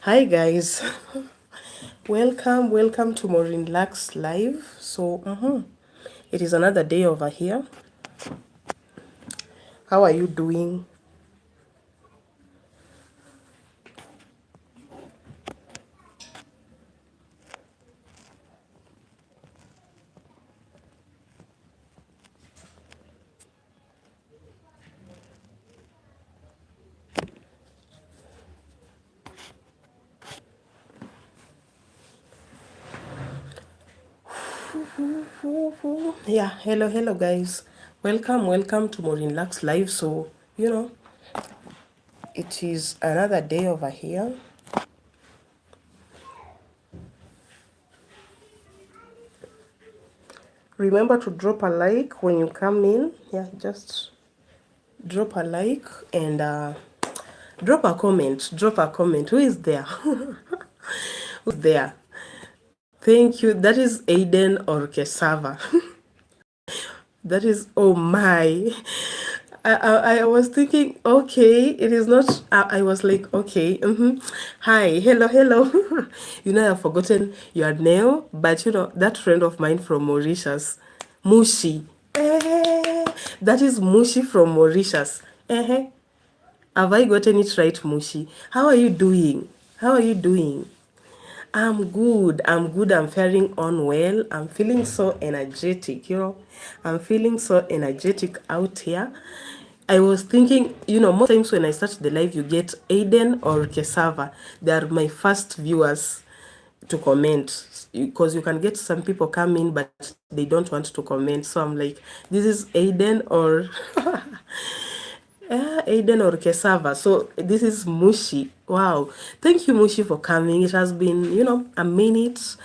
Hi guys, welcome to Maureen Lux Live. So, it is another day over here. How are you doing? Yeah, hello guys. Welcome to Maureen Lux Live. So, it is another day over here. Remember to drop a like when you come in. Yeah, just drop a like and drop a comment. Drop a comment. Who is there? Who's there? Thank you. That is Aiden or Kesava. That is, oh my. I was thinking, okay, it is not, I was like, okay, hi, hello. I've forgotten your name, but that friend of mine from Mauritius, Mushi. That is Mushi from Mauritius. Have I gotten it right, Mushi? How are you doing? How are you doing? I'm good. I'm faring on well. I'm feeling so energetic. I'm feeling so energetic out here. I was thinking, most times when I start the live, you get Aiden or Kesava. They are my first viewers to comment because you can get some people come in, but they don't want to comment. So I'm like, this is Aiden or Aiden or Kesava. So this is Mushi. Wow. Thank you, Mushi, for coming. It has been, a minute.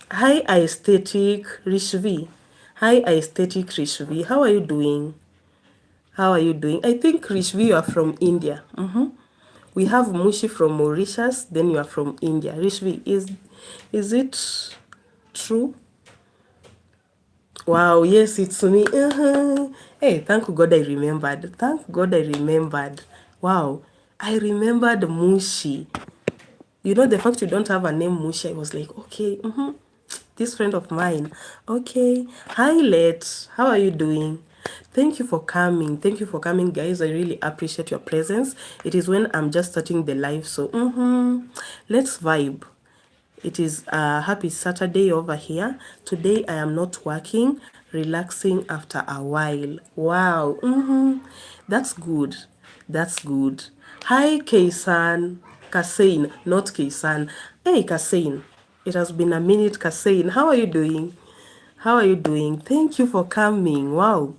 Hi, Aesthetic Rishvi. Hi, Aesthetic Rishvi. How are you doing? How are you doing? I think Rishvi, you are from India. We have Mushi from Mauritius, then you are from India. Rishvi, is it true? Wow, yes, it's me. Hey, thank God I remembered. Thank God I remembered. Wow, I remembered Mushi. The fact you don't have a name Mushi, I was like, okay, this friend of mine. Okay. Hi, Let. How are you doing? Thank you for coming. Thank you for coming, guys. I really appreciate your presence. It is when I'm just starting the live, so let's vibe. It is a happy Saturday over here. Today I am not working, relaxing after a while. Wow. That's good. That's good. Hi, Kaysan. Kasain, not Kaysan. Hey, Kasain. It has been a minute, Kasain. How are you doing? How are you doing? Thank you for coming. Wow.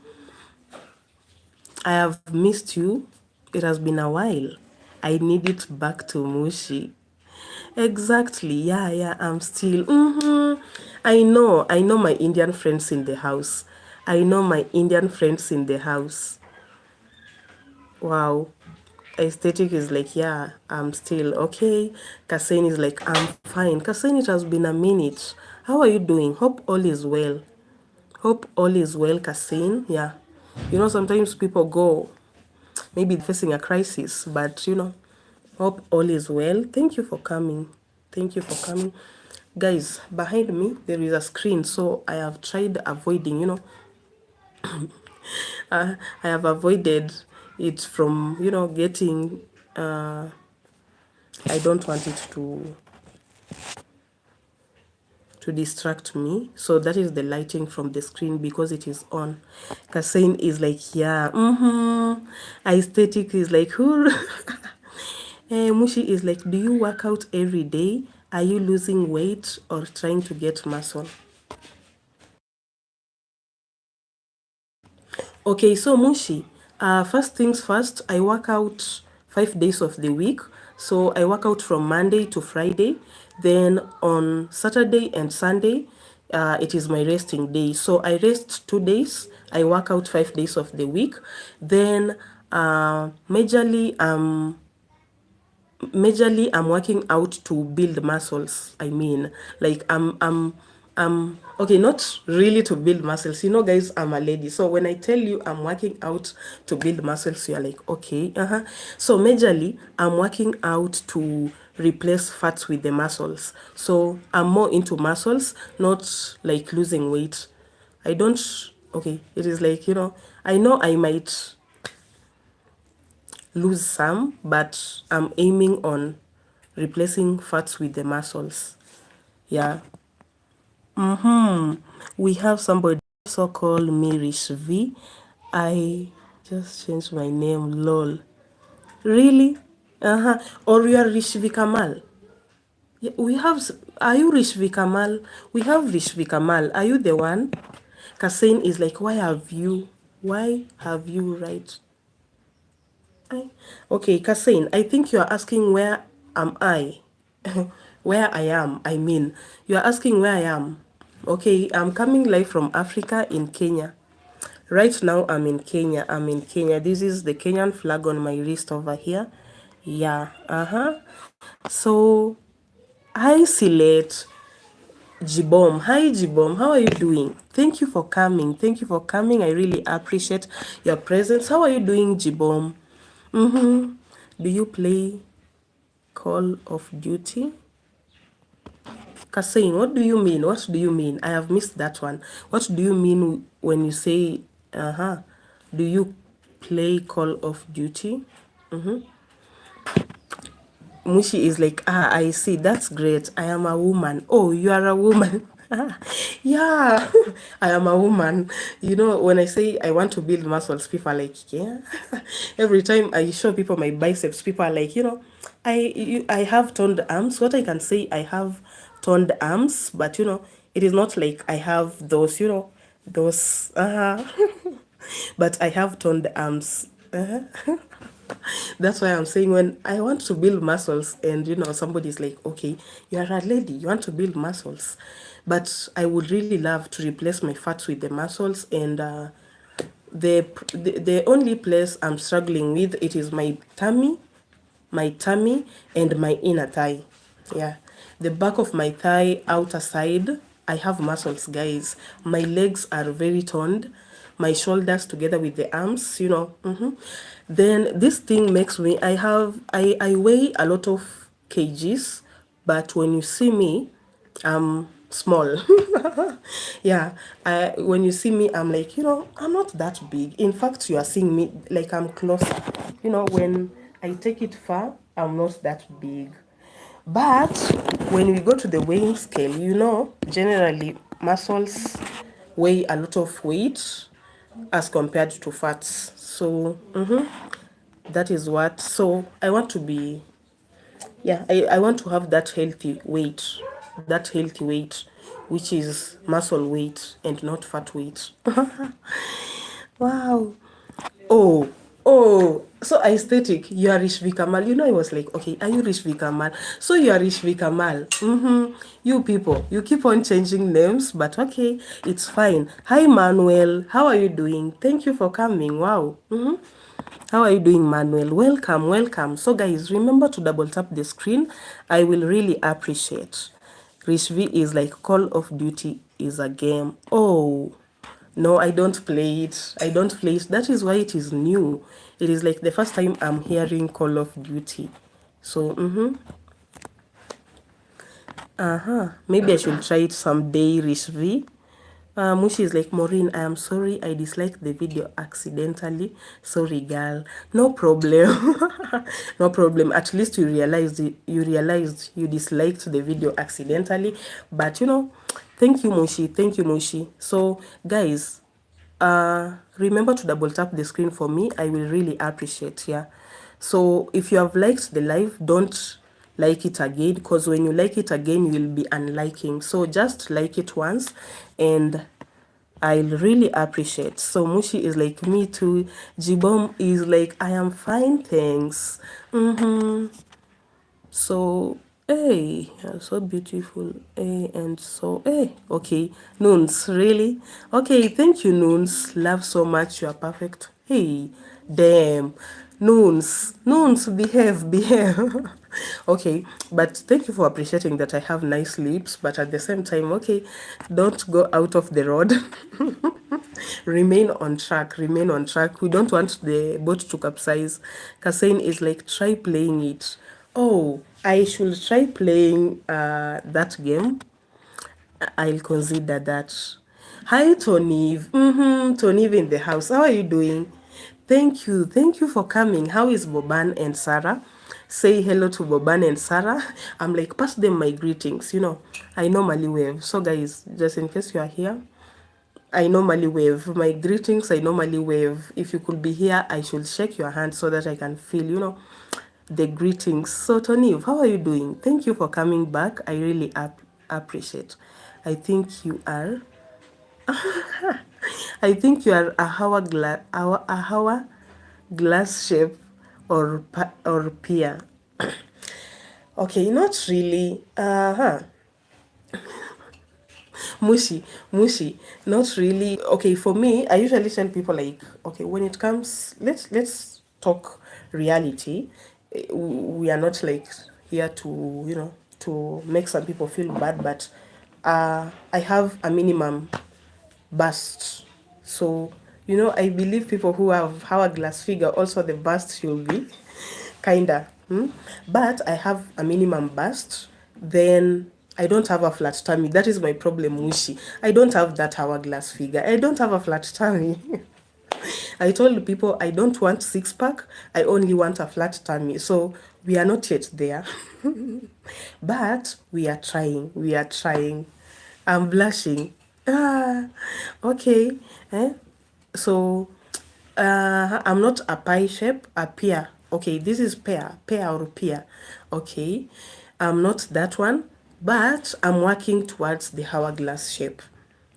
I have missed you. It has been a while. I need it back to Mushi. Exactly. Yeah, I'm still. I know my Indian friends in the house. I know my Indian friends in the house. Wow. Aesthetic is like, yeah, I'm still okay. Kasen is like, I'm fine. Kasen, it has been a minute. How are you doing? Hope all is well. Hope all is well, Kasen. Yeah. Sometimes people go, maybe facing a crisis, but hope all is well. Thank you for coming. Thank you for coming. Guys, behind me there is a screen, so I have tried avoiding, I have avoided it from, getting I don't want it to distract me. So that is the lighting from the screen because it is on. Kasain is like, yeah, aesthetic is like, who? Mushi is like, do you work out every day? Are you losing weight or trying to get muscle? Okay, so Mushi, first things first, I work out 5 days of the week. So I work out from Monday to Friday. Then on Saturday and Sunday, it is my resting day. So I rest 2 days. I work out 5 days of the week. Then majorly I'm working out to build muscles. I mean, like I'm Okay, not really to build muscles. You know, guys, I'm a lady. So when I tell you I'm working out to build muscles, you're like, okay, So majorly, I'm working out to replace fats with the muscles. So I'm more into muscles, not like losing weight. I don't, okay, it is like, I know I might lose some, but I'm aiming on replacing fats with the muscles. Yeah. We have somebody also called Mirish V. I just changed my name, lol. Really? Or you are Rishvi Kamal. Yeah, are you Rishvi Kamal? We have Rishvi Kamal. Are you the one? Kasain is like, why have you right? Okay, Kasain, I think you are asking where am I? Where I am, I mean. You are asking where I am. Okay, I'm coming live from Africa in Kenya. Right now, I'm in Kenya. This is the Kenyan flag on my wrist over here. Yeah, So, hi, Silet. Jibom. Hi, Jibom. How are you doing? Thank you for coming. Thank you for coming. I really appreciate your presence. How are you doing, Jibom? Do you play Call of Duty? Kasain, what do you mean? What do you mean? I have missed that one. What do you mean when you say, do you play Call of Duty? Mushi is like, I see, that's great. I am a woman. Oh, you are a woman. Yeah, I am a woman. You know, when I say I want to build muscles, people are like, yeah. Every time I show people my biceps, people are like, I have toned arms. What I can say, I have toned arms, but it is not like I have those, those, but I have toned arms. That's why I'm saying when I want to build muscles and somebody's like, okay, you are a lady, you want to build muscles, but I would really love to replace my fats with the muscles, and the only place I'm struggling with, it is my tummy and my inner thigh. Yeah, the back of my thigh, outer side, I have muscles, guys. My legs are very toned, my shoulders together with the arms, then this thing makes me, I weigh a lot of kgs, but when you see me, I'm small. Yeah, when you see me, I'm like, I'm not that big. In fact, you are seeing me like I'm closer. When I take it far, I'm not that big. But when we go to the weighing scale, generally muscles weigh a lot of weight as compared to fats. So that is what. So I want to be, yeah, I want to have that healthy weight, which is muscle weight and not fat weight. Wow. Oh, oh, so aesthetic. You are Rishvi Kamal. I was like, okay, are you Rishvi Kamal? So you are Rishvi Kamal. You people, you keep on changing names, but okay, it's fine. Hi, Manuel. How are you doing? Thank you for coming. Wow. How are you doing, Manuel? Welcome, welcome. So, guys, remember to double tap the screen. I will really appreciate. Rishvi is like Call of Duty is a game. Oh. No, I don't play it. I don't play it. That is why it is new. It is like the first time I'm hearing Call of Duty. So, maybe I should try it someday, Rishvi. Mushi is like, Maureen, I am sorry I disliked the video accidentally. Sorry, girl. No problem. No problem. At least you realized you disliked the video accidentally. But thank you, Mushi. Thank you, Mushi. So, guys, remember to double tap the screen for me. I will really appreciate. Yeah. So if you have liked the live, don't like it again, because when you like it again, you will be unliking. So just like it once, and I'll really appreciate. So Mushi is like, me too. Jibom is like, I am fine, thanks. So, hey, you're so beautiful. Hey, and so, hey, okay. Noons, really? Okay, thank you, Noons. Love so much. You are perfect. Hey, damn. Noons, behave. Okay, but thank you for appreciating that I have nice lips, but at the same time, okay, don't go out of the road. Remain on track, remain on track. We don't want the boat to capsize. Kasain is like, try playing it. Oh, I should try playing that game. I'll consider that. Hi, Tonive. Tonive in the house. How are you doing? Thank you. Thank you for coming. How is Boban and Sarah? Say hello to Boban and Sarah. I'm like, pass them my greetings. I normally wave. So, guys, just in case you are here, I normally wave. My greetings, I normally wave. If you could be here, I should shake your hand so that I can feel, the greetings. So, Tony, how are you doing? Thank you for coming back. I really appreciate. I think you are. I think you are a glass shape or pear. Okay, not really. Mushi, not really. Okay, for me, I usually tell people like, okay, when it comes, let's talk reality. We are not like here to to make some people feel bad, but I have a minimum bust. So, I believe people who have hourglass figure also the bust should be kinda. But I have a minimum bust. Then I don't have a flat tummy. That is my problem, Mushi. I don't have that hourglass figure. I don't have a flat tummy. I told people I don't want six pack. I only want a flat tummy. So we are not yet there. But we are trying. We are trying. I'm blushing. Okay. So I'm not a pie shape, a pear. Okay, this is pear or pear. Okay, I'm not that one, but I'm working towards the hourglass shape.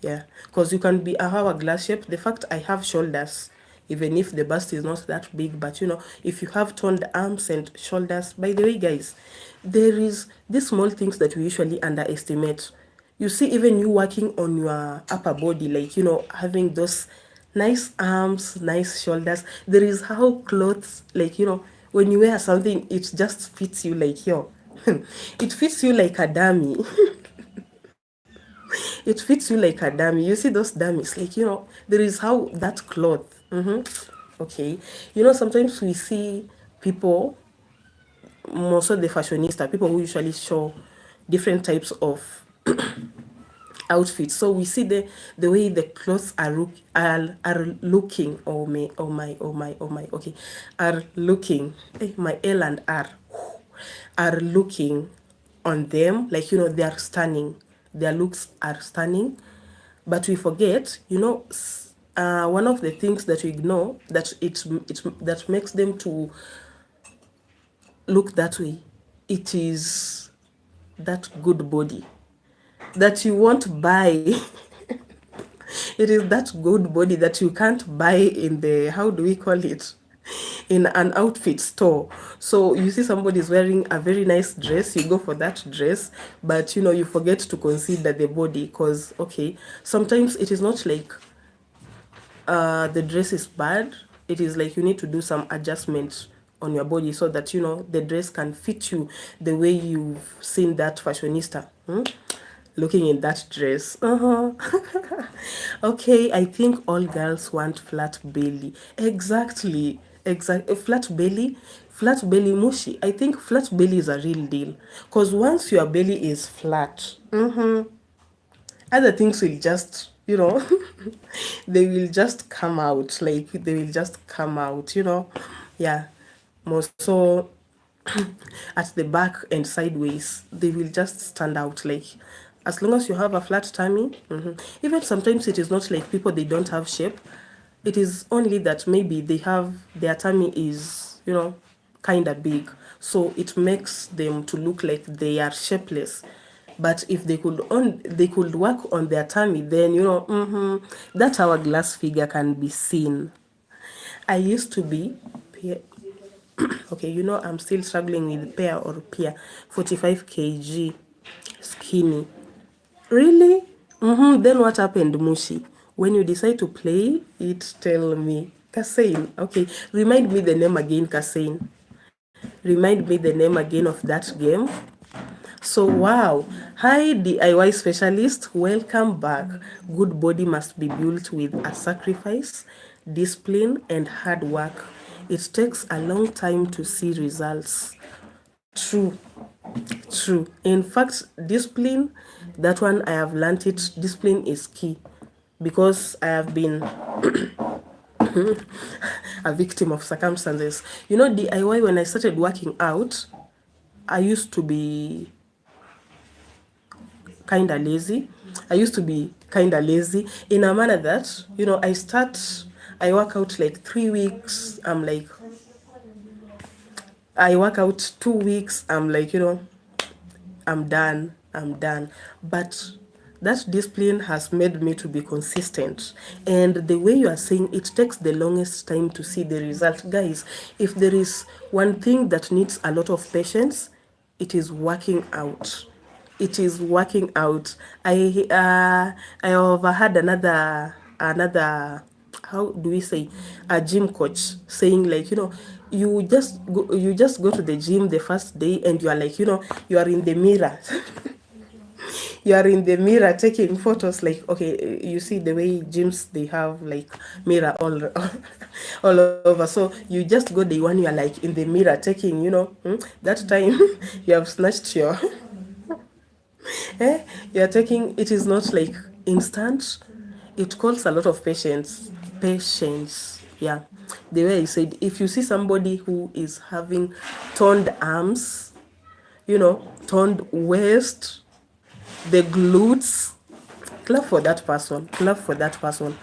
Yeah, because you can be a hourglass shape. The fact I have shoulders, even if the bust is not that big, but if you have toned arms and shoulders, by the way, guys, there is these small things that we usually underestimate. You see, even you working on your upper body, like, having those nice arms, nice shoulders, there is how clothes, like, when you wear something, it just fits you like, it fits you like a dummy. It fits you like a dummy. You see those dummies, like, there is how that cloth. Okay. Sometimes we see people, more so the fashionista, people who usually show different types of outfits. So we see the way the clothes are looking. Are looking. My L and R are looking on them, like, they are stunning. Their looks are stunning, but we forget, one of the things that we ignore, that that makes them to look that way, it is that good body that you won't buy. It is that good body that you can't buy in the, how do we call it, in an outfit store. So you see somebody is wearing a very nice dress, you go for that dress, but you forget to consider the body, because okay, sometimes it is not like the dress is bad. It is like you need to do some adjustments on your body so that the dress can fit you the way you've seen that fashionista looking in that dress. Okay, I think all girls want flat belly. Exactly. Flat belly Mushi. I think flat belly is a real deal, because once your belly is flat, other things will just, they will just come out, like they will just come out, yeah, more so. At the back and sideways, they will just stand out, like, as long as you have a flat tummy. Even sometimes it is not like people, they don't have shape. It is only that maybe their tummy is, kind of big, so it makes them to look like they are shapeless. But if they could work on their tummy, then that hourglass figure can be seen. I used to be okay, I'm still struggling with pear or pear, 45 kg, skinny. Really? Then what happened, Mushi? When you decide to play it, tell me. Kasain. Okay, remind me the name again, Kasain. Remind me the name again of that game. So wow, hi DIY specialist, welcome back. Good body must be built with a sacrifice, discipline, and hard work. It takes a long time to see results. True, true. In fact, discipline, that one I have learned it. Discipline is key because I have been a victim of circumstances. You know, DIY, when I started working out, I used to be kind of lazy. I used to be kind of lazy in a manner that, you know, I work out like 3 weeks. I work out 2 weeks. I'm like, you know, I'm done. I'm done. But that discipline has made me to be consistent. And the way you are saying, it takes the longest time to see the result. Guys, if there is one thing that needs a lot of patience, it is working out. It is working out. I overheard another, how do we say, a gym coach saying, like, you know, you just go to the gym the first day and you are like, you know, you are in the mirror. You are in the mirror taking photos, like, okay, you see the way gyms, they have like mirror all over. So you just go day one, you are like in the mirror taking, you know, that time you have snatched your you are taking, it is not like instant. It calls a lot of patience. Yeah, the way I said, if you see somebody who is having toned arms, you know, toned waist, the glutes, clap for that person. Clap for that person.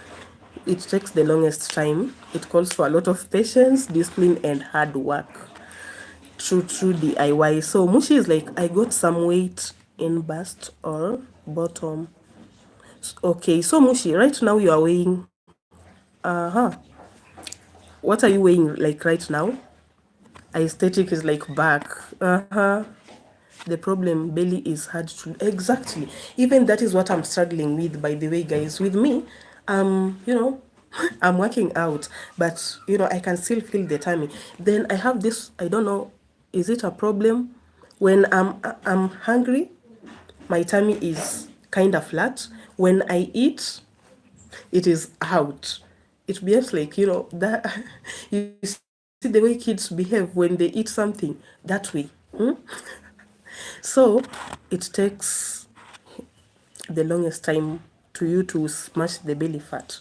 It takes the longest time. It calls for a lot of patience, discipline, and hard work. True DIY. So Mushi is like, I got some weight in bust or bottom. Okay, so Mushi, right now you are weighing. What are you weighing like right now? Aesthetic is like back. The problem, belly is hard to, exactly. Even that is what I'm struggling with, by the way, guys. With me, you know, I'm working out, but you know, I can still feel the tummy. Then I have this, I don't know, is it a problem? When I'm hungry, my tummy is kind of flat. When I eat, it is out. It behaves like, you know, that you see the way kids behave when they eat something that way. So it takes the longest time to you to smash the belly fat.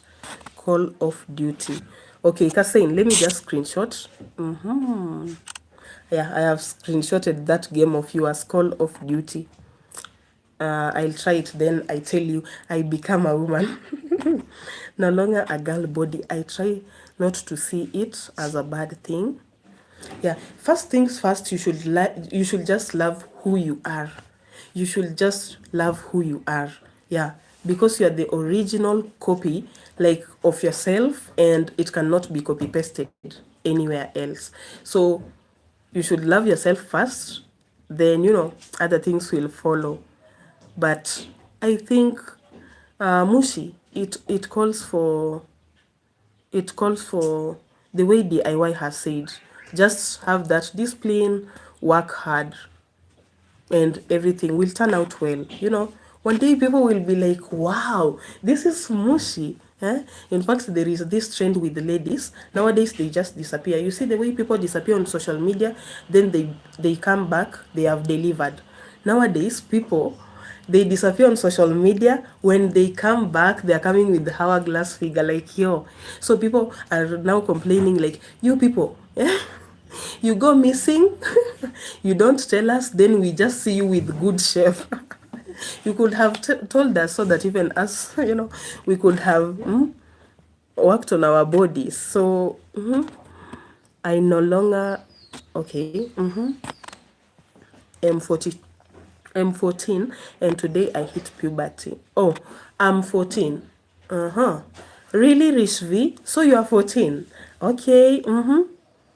Call of duty. Okay, Kasain, let me just screenshot. Yeah, I have screenshotted that game of yours, Call of Duty. I'll try it, then I tell you, I become a woman. No longer a girl body. I try not to see it as a bad thing. Yeah, first things first, you should just love who you are. You should just love who you are. Yeah, because you are the original copy, like, of yourself, and it cannot be copy pasted anywhere else. So you should love yourself first, then, you know, other things will follow. But I think, Mushi, it calls for the way DIY has said, just have that discipline, work hard, and everything will turn out well. You know, one day people will be like, wow, this is Mushi. Eh? In fact, there is this trend with the ladies. Nowadays, they just disappear. You see the way people disappear on social media, then they come back, they have delivered. Nowadays, people, they disappear on social media. When they come back, they are coming with the hourglass figure, like, yo. So people are now complaining, like, you people, you go missing, you don't tell us, then we just see you with good chef. You could have told us, so that even us, you know, we could have worked on our bodies. So I no longer, okay, M40, M14, and today I hit puberty. Oh, I'm 14. Really, Rich V? So you are 14? Okay.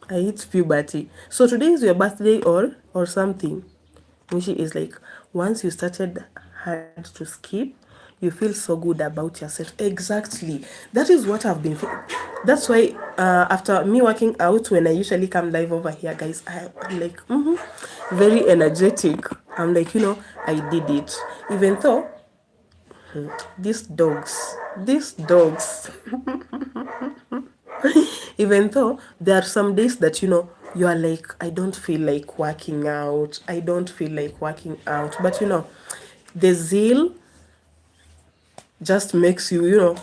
I hit puberty. So today is your birthday or something? Mushi is like, once you started hard to skip, you you feel so good about yourself. Exactly. That is what I've been. That's why after me working out, when I usually come live over here, guys, I'm like, very energetic. I'm like, I did it. Even though these dogs, even though there are some days that you are like, I don't feel like working out. I don't feel like working out. But the zeal just makes you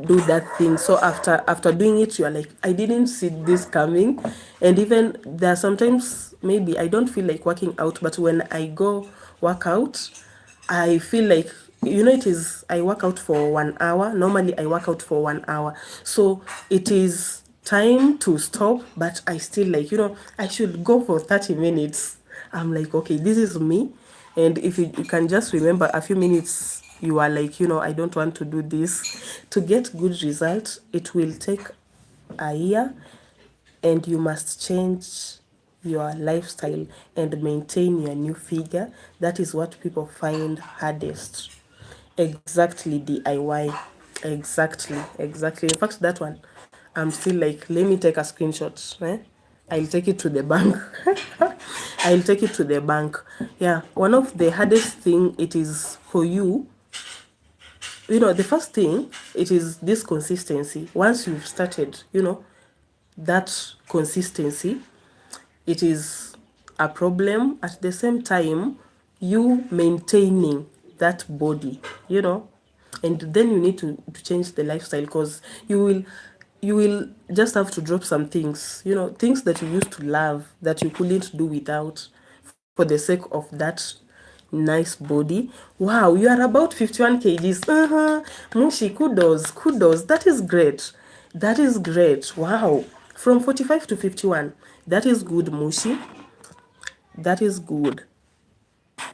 do that thing. So after doing it, you are like, I didn't see this coming. And even there are sometimes maybe I don't feel like working out, but when I go work out, I feel like it is, I work out for 1 hour. Normally I work out for 1 hour, so it is time to stop, but I still like, I should go for 30 minutes. I'm like, okay, this is me. And if you can just remember a few minutes, you are like, I don't want to do this. To get good results, it will take a year, and you must change your lifestyle and maintain your new figure. That is what people find hardest. Exactly, DIY. Exactly. In fact, that one, I'm still like, let me take a screenshot. I'll take it to the bank. I'll take it to the bank. Yeah, one of the hardest thing it is for you. The first thing, it is this consistency. Once you've started, that consistency, it is a problem. At the same time, you maintaining that body, and then you need to change the lifestyle, because you will just have to drop some things, things that you used to love that you couldn't do without, for the sake of that nice body. Wow, you are about 51 kgs. Mushi, kudos. That is great. Wow, from 45 to 51. That is good, Mushi. That is good.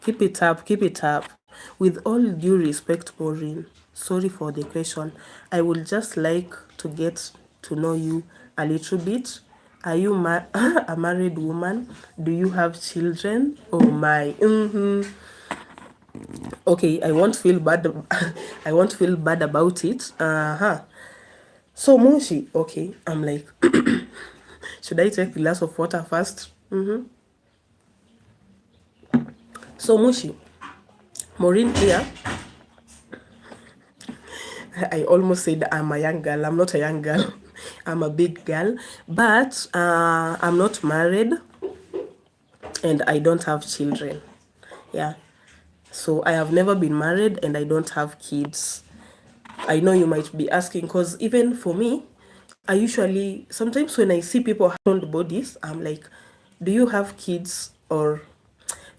Keep it up. With all due respect, Maureen, sorry for the question. I would just like to get to know you a little bit. Are you a married woman? Do you have children? Oh my. Okay, I won't feel bad. I won't feel bad about it. So Moshi, okay, I'm like, should I take a glass of water first? So Moshi, Maureen here. I almost said I'm a young girl. I'm not a young girl. I'm a big girl. But I'm not married, and I don't have children. Yeah. So I have never been married, and I don't have kids. I know you might be asking, because even for me, I usually, sometimes when I see people toned bodies, I'm like, do you have kids? Or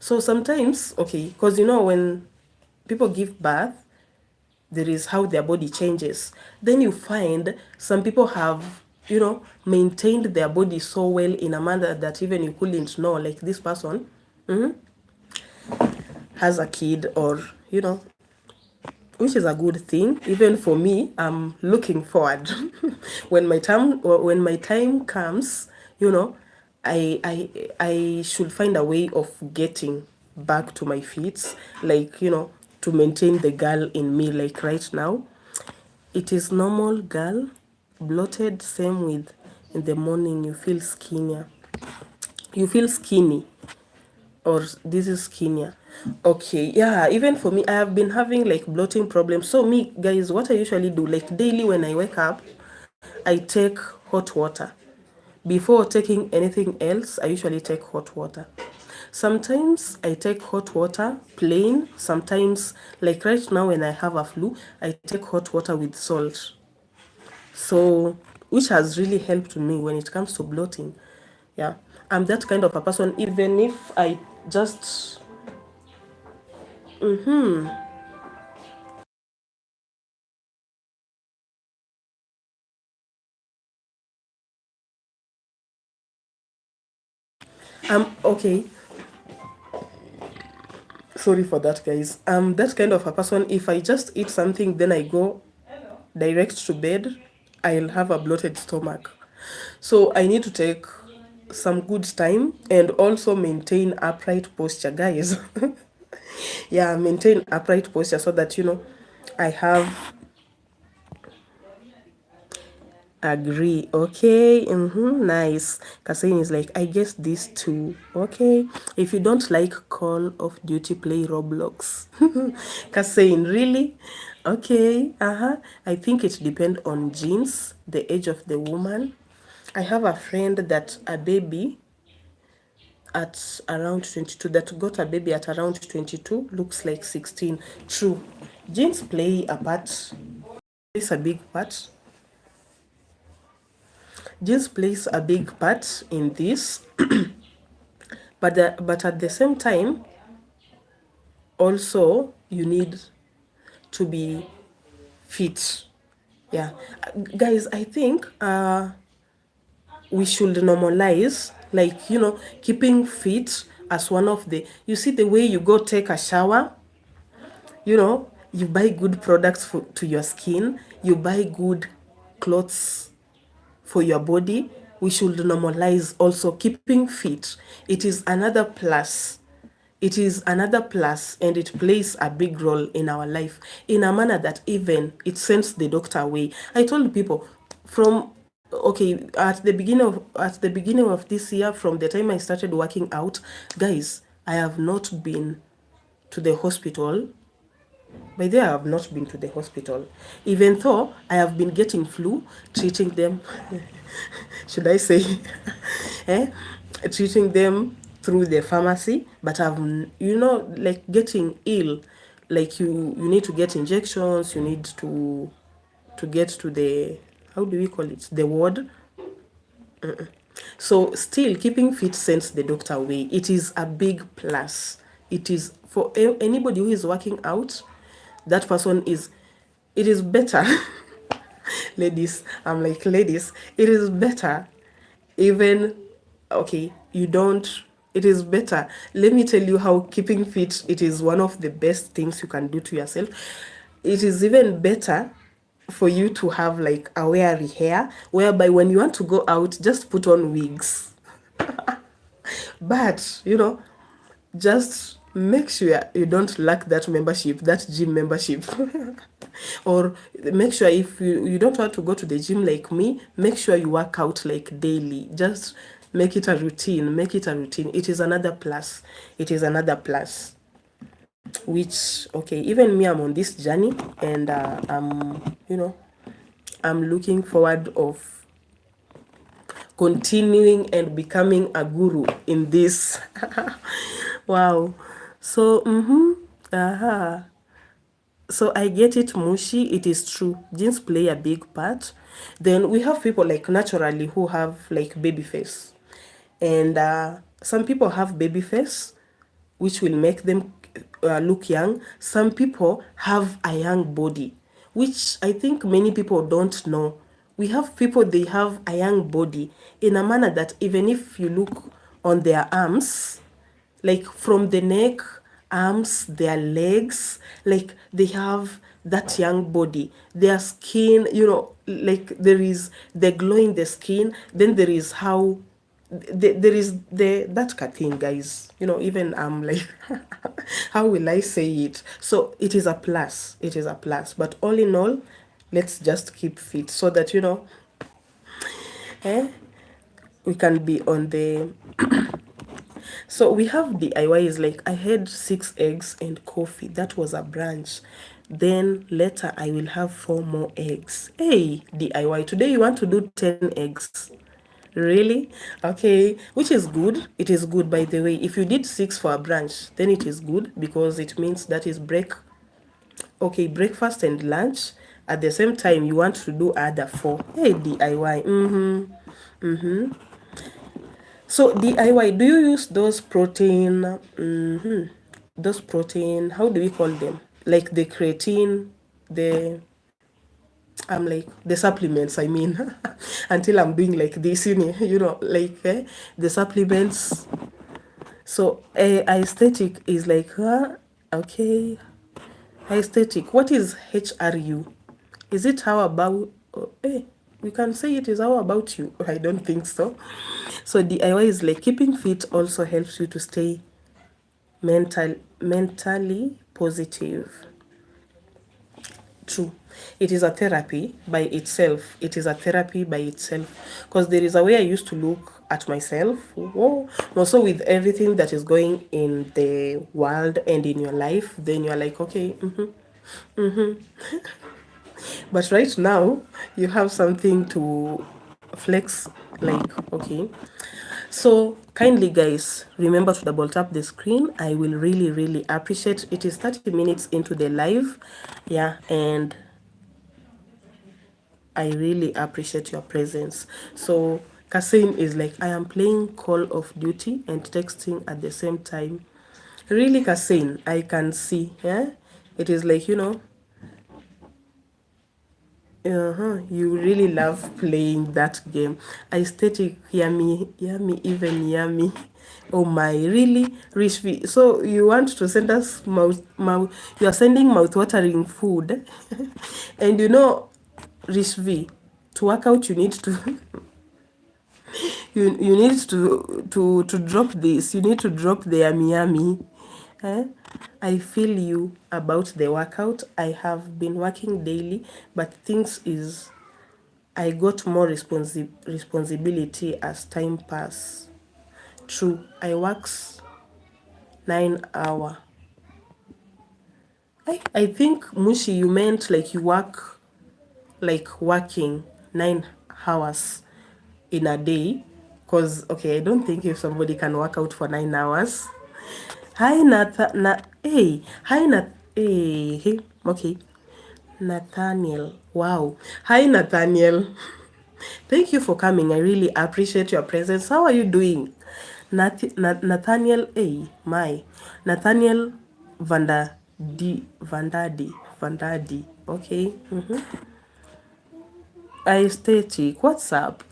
so sometimes, okay, because when people give birth, there is how their body changes. Then you find some people have, maintained their body so well in a manner that even you couldn't know, like this person has a kid, or, which is a good thing. Even for me, I'm looking forward. When my time comes, I should find a way of getting back to my feet, like, to maintain the girl in me, like right now. It is normal, girl. Bloated, same with in the morning you feel skinnier. You feel skinny, or this is skinnier. Okay, yeah, even for me, I have been having like bloating problems. So me, guys, what I usually do, like daily when I wake up, I take hot water. Before taking anything else, I usually take hot water. Sometimes I take hot water plain. Sometimes, like right now when I have a flu, I take hot water with salt. So, which has really helped me when it comes to bloating. Yeah, I'm that kind of a person. Even if I just okay. Sorry for that, guys. I'm that kind of a person. If I just eat something, then I go direct to bed, I'll have a bloated stomach. So I need to take some good time and also maintain upright posture, guys. Yeah, maintain upright posture so that, you know, I have. Agree. Okay. Nice. Kasain is like, I guess this too. Okay. If you don't like Call of Duty, play Roblox. Kasain, really? Okay. I think it depends on genes, the age of the woman. I have a friend that a baby at around 22, that got a baby at around 22, looks like 16. True. Genes play a part, plays a big part. Genes plays a big part in this, but at the same time, also you need to be fit. Yeah, guys, I think we should normalize, like, you know, keeping fit as one of the. You see the way you go take a shower, you know, you buy good products to your skin, you buy good clothes for your body. We should normalize also keeping fit. It is another plus. It is another plus, and it plays a big role in our life in a manner that even it sends the doctor away. I told people from, okay, at the beginning of this year, from the time I started working out, guys, I have not been to the hospital. By the way, I have not been to the hospital, even though I have been getting flu, treating them. Should I say, eh? Treating them through the pharmacy, but I've, you know, like getting ill, like you need to get injections, you need to get to the, how do we call it, the ward. So still keeping fit sends the doctor away. It is a big plus. It is for anybody who is working out, that person is, it is better. Ladies, I'm like, ladies, it is better, even, okay, you don't, it is better. Let me tell you how keeping fit, it is one of the best things you can do to yourself. It is even better for you to have like a wiry hair, whereby when you want to go out, just put on wigs. But you know, just make sure you don't lack that membership, that gym membership. Or make sure, if you don't want to go to the gym like me, make sure you work out like daily. Just make it a routine. Make it a routine. It is another plus. It is another plus. Which, okay, even me, I'm on this journey, and I'm, you know, I'm looking forward of continuing and becoming a guru in this. Wow. So so I get it, Mushi. It is true, genes play a big part. Then we have people like naturally who have like baby face, and some people have baby face which will make them look young. Some people have a young body, which I think many people don't know. We have people, they have a young body in a manner that even if you look on their arms, like from the neck, arms, their legs, like they have that young body. Their skin, you know, like there is the glow in the skin, then there is how there is the that thing, guys, you know, even I'm like, how will I say it? So it is a plus, it is a plus, but all in all, let's just keep fit so that, you know, eh, we can be on the. So we have DIY is like, I had 6 eggs and coffee. That was a brunch. Then later I will have 4 more eggs. Hey, DIY. Today you want to do 10 eggs. Really? Okay. Which is good. It is good, by the way. If you did 6 for a brunch, then it is good because it means that is break. Okay, breakfast and lunch. At the same time, you want to do other 4. Hey, DIY. So DIY, do you use those protein, those protein, how do we call them? Like the creatine, the, I'm like, the supplements, I mean, until I'm doing like this, you know, like the supplements. So aesthetic is like, okay, aesthetic. What is HRU? Is it how about, we can say it is how about you? I don't think so. So DIY is like keeping fit also helps you to stay mentally positive. True. It is a therapy by itself. It is a therapy by itself. Because there is a way I used to look at myself. Whoa. Also, with everything that is going in the world and in your life, then you're like, okay, but right now, you have something to flex, like, okay. So, kindly, guys, remember to double tap the screen. I will really, really appreciate it. Is 30 minutes into the live. Yeah, and I really appreciate your presence. So Kasim is like, I am playing Call of Duty and texting at the same time. Really, Kasim, I can see. Yeah, it is like, you really love playing that game. Aesthetic, yummy, yummy, even yummy. Oh my, really, Rich V. So you want to send us you are sending mouth-watering food, and Rich V, to work out you need to you need to drop this. You need to drop the yummy yummy. Eh? I feel you about the workout. I have been working daily, but things is I got more responsibility as time pass. True, I works 9 hour. I think Mushi, you meant like you work like working 9 hours in a day. Cause okay, I don't think if somebody can work out for 9 hours. Hi hey, okay. Nathaniel. Wow. Hi Nathaniel. Thank you for coming. I really appreciate your presence. How are you doing? Nathaniel A. My. Nathaniel Vandadi. Okay. Aesthetic. What's up?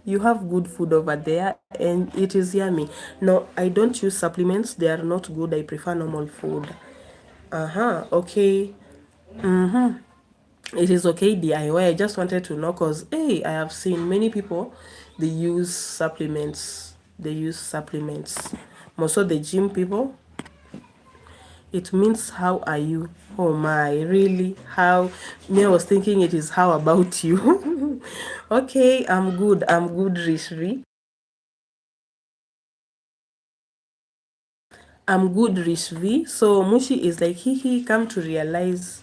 You have good food over there and it is yummy. No, I don't use supplements. They are not good. I prefer normal food. Okay. It is okay, DIY. I just wanted to know because, hey, I have seen many people, they use supplements. They use supplements. Most of the gym people, it means how are you? Oh my, really? How? Me, I was thinking it is how about you? Okay, I'm good. I'm good, Rishri. I'm good, Rishvi. So Mushi is like, he come to realize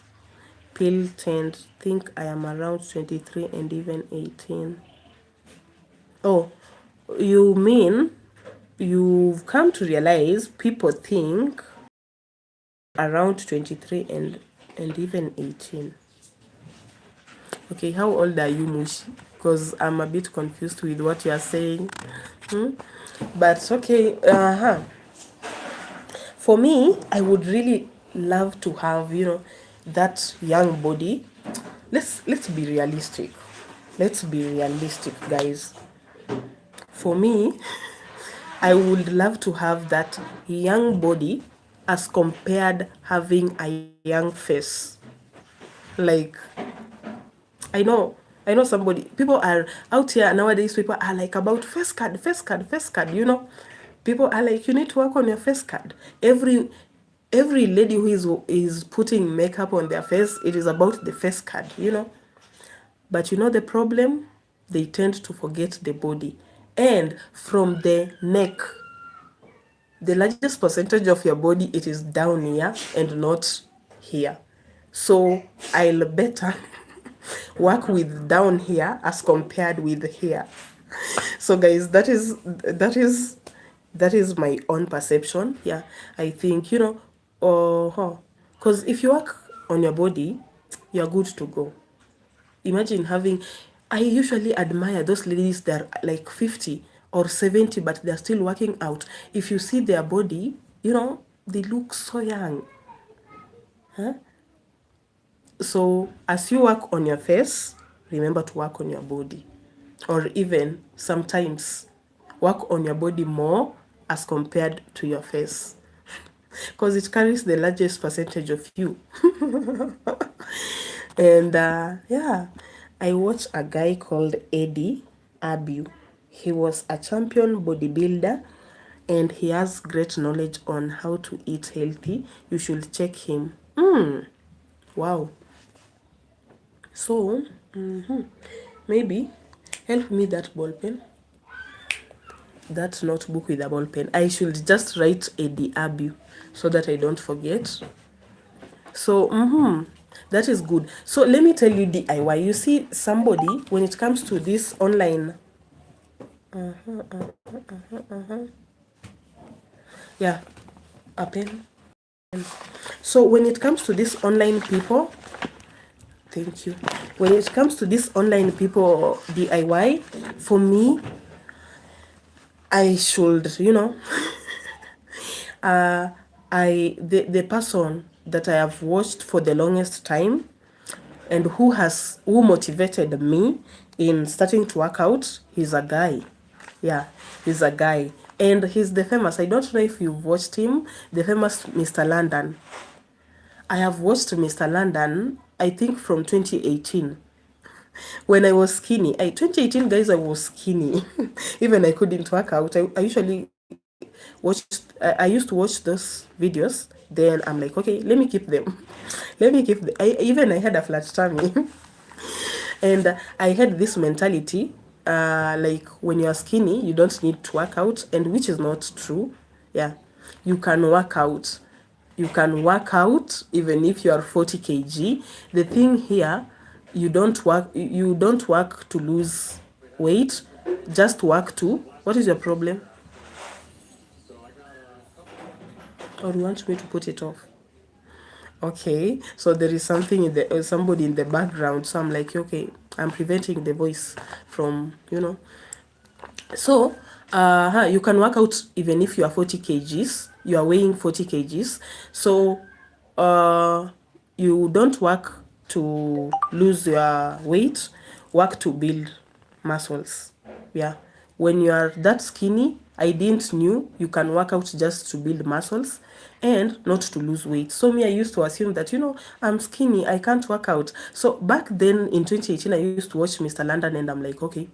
pill tent. Think I am around 23 and even 18. Oh, you mean you've come to realize people think around 23 and even 18. Okay, how old are you, Mushi? Because I'm a bit confused with what you are saying. But okay, for me, I would really love to have, that young body. Let's be realistic. Let's be realistic, guys. For me, I would love to have that young body as compared having a young face. Like, I know, I know somebody, people are out here nowadays, people are like about face card, face card, face card. People are like, you need to work on your face card. Every lady who is putting makeup on their face, it is about the face card. But the problem? They tend to forget the body. And from the neck, the largest percentage of your body, it is down here and not here. So I'll better work with down here as compared with here. So guys, that is my own perception. Yeah, I think because if you work on your body, you're good to go. Imagine having, I usually admire those ladies that are like 50 or 70, but they're still working out. If you see their body, they look so young. So as you work on your face, remember to work on your body. Or even sometimes work on your body more as compared to your face. Because it carries the largest percentage of you. And yeah, I watched a guy called Eddie Abu. He was a champion bodybuilder. and he has great knowledge on how to eat healthy. You should check him. Wow. So maybe help me that ball pen, that notebook with a ball pen. I should just write Eddie Abu so that I don't forget. So that is good. So let me tell you DIY. You see, somebody, when it comes to this online, yeah, a pen. So when it comes to this online people, thank you. When it comes to this online people DIY, for me, I should, the person that I have watched for the longest time and who motivated me in starting to work out, he's a guy. Yeah, he's a guy. And he's the famous, I don't know if you've watched him, the famous Mr. London. I have watched Mr. London, I think from 2018. When I was skinny. 2018, guys, I was skinny. Even I couldn't work out. I usually I used to watch those videos. Then I'm like, okay, let me keep them. Let me keep them. I had a flat tummy. And I had this mentality, like when you are skinny, you don't need to work out, and which is not true. Yeah, you can work out. You can work out even if you are 40 kg. The thing here, you don't work. You don't work to lose weight. Just work to. What is your problem? Or you want me to put it off? Okay, so there is something in the somebody in the background, so I'm like, okay, I'm preventing the voice from, so you can work out even if you are 40 kgs, you are weighing 40 kgs. So you don't work to lose your weight, work to build muscles. Yeah, when you are that skinny, I didn't knew you can work out just to build muscles and not to lose weight. So me, I used to assume that, I'm skinny, I can't work out. So back then in 2018, I used to watch Mr. London and I'm like, okay,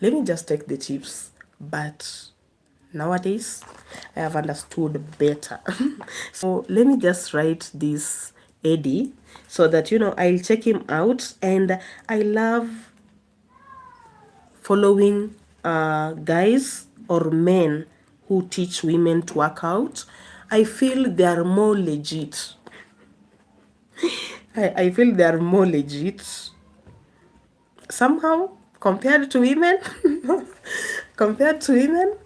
let me just take the tips. But nowadays, I have understood better. So let me just write this Eddie so that, I'll check him out. And I love following guys or men who teach women to work out. I feel they are more legit. I feel they are more legit somehow compared to women. Compared to women,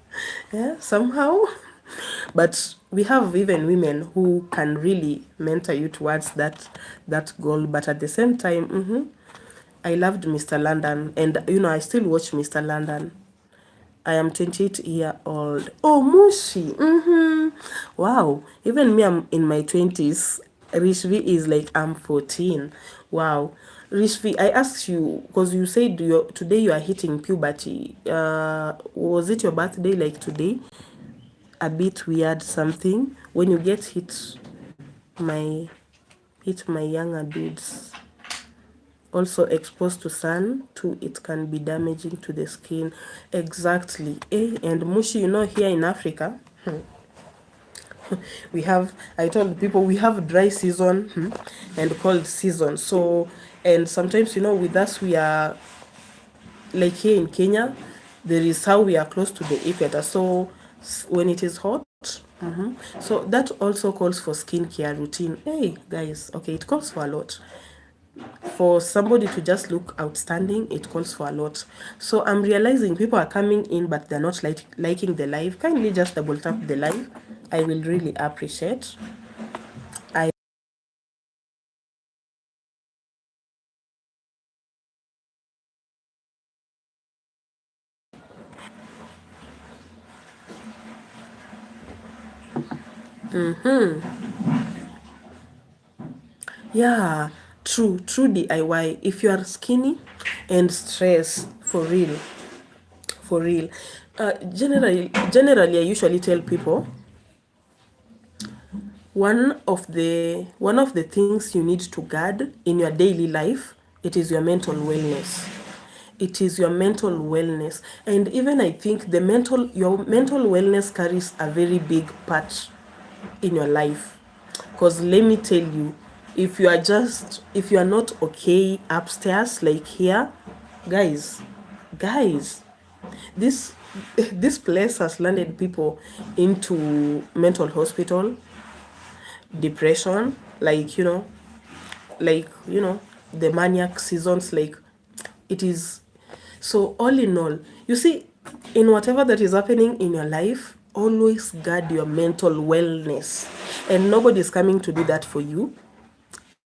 yeah, somehow. But we have even women who can really mentor you towards that goal. But at the same time, I loved Mr. London, and I still watch Mr. London. I am 28-year-old. Oh, Mushi. Wow. Even me, I'm in my 20s. Rishvi is like, I'm 14. Wow. Rishvi, I asked you, because you said today you are hitting puberty. Was it your birthday like today? A bit weird something. When you get hit my younger dudes. Also exposed to sun too, it can be damaging to the skin. Exactly. And Mushi, here in Africa, we have, I told people, we have dry season and cold season. So, and sometimes, with us, we are, like here in Kenya, there is how we are close to the equator. So when it is hot, so that also calls for skincare routine. Hey, guys, okay, it calls for a lot. For somebody to just look outstanding, it calls for a lot. So I'm realizing people are coming in, but they're not liking the live. Kindly just double tap the live. I will really appreciate. Yeah, true DIY. If you are skinny and stressed, for real, generally I usually tell people one of the things you need to guard in your daily life, it is your mental wellness. it is your mental wellness. And even I think your mental wellness carries a very big part in your life. Because let me tell you, if you are not okay upstairs, like here, guys, guys, this this place has landed people into mental hospital, depression, like the maniac seasons, like it is. So all in all, you see, in whatever that is happening in your life, always guard your mental wellness, and nobody is coming to do that for you.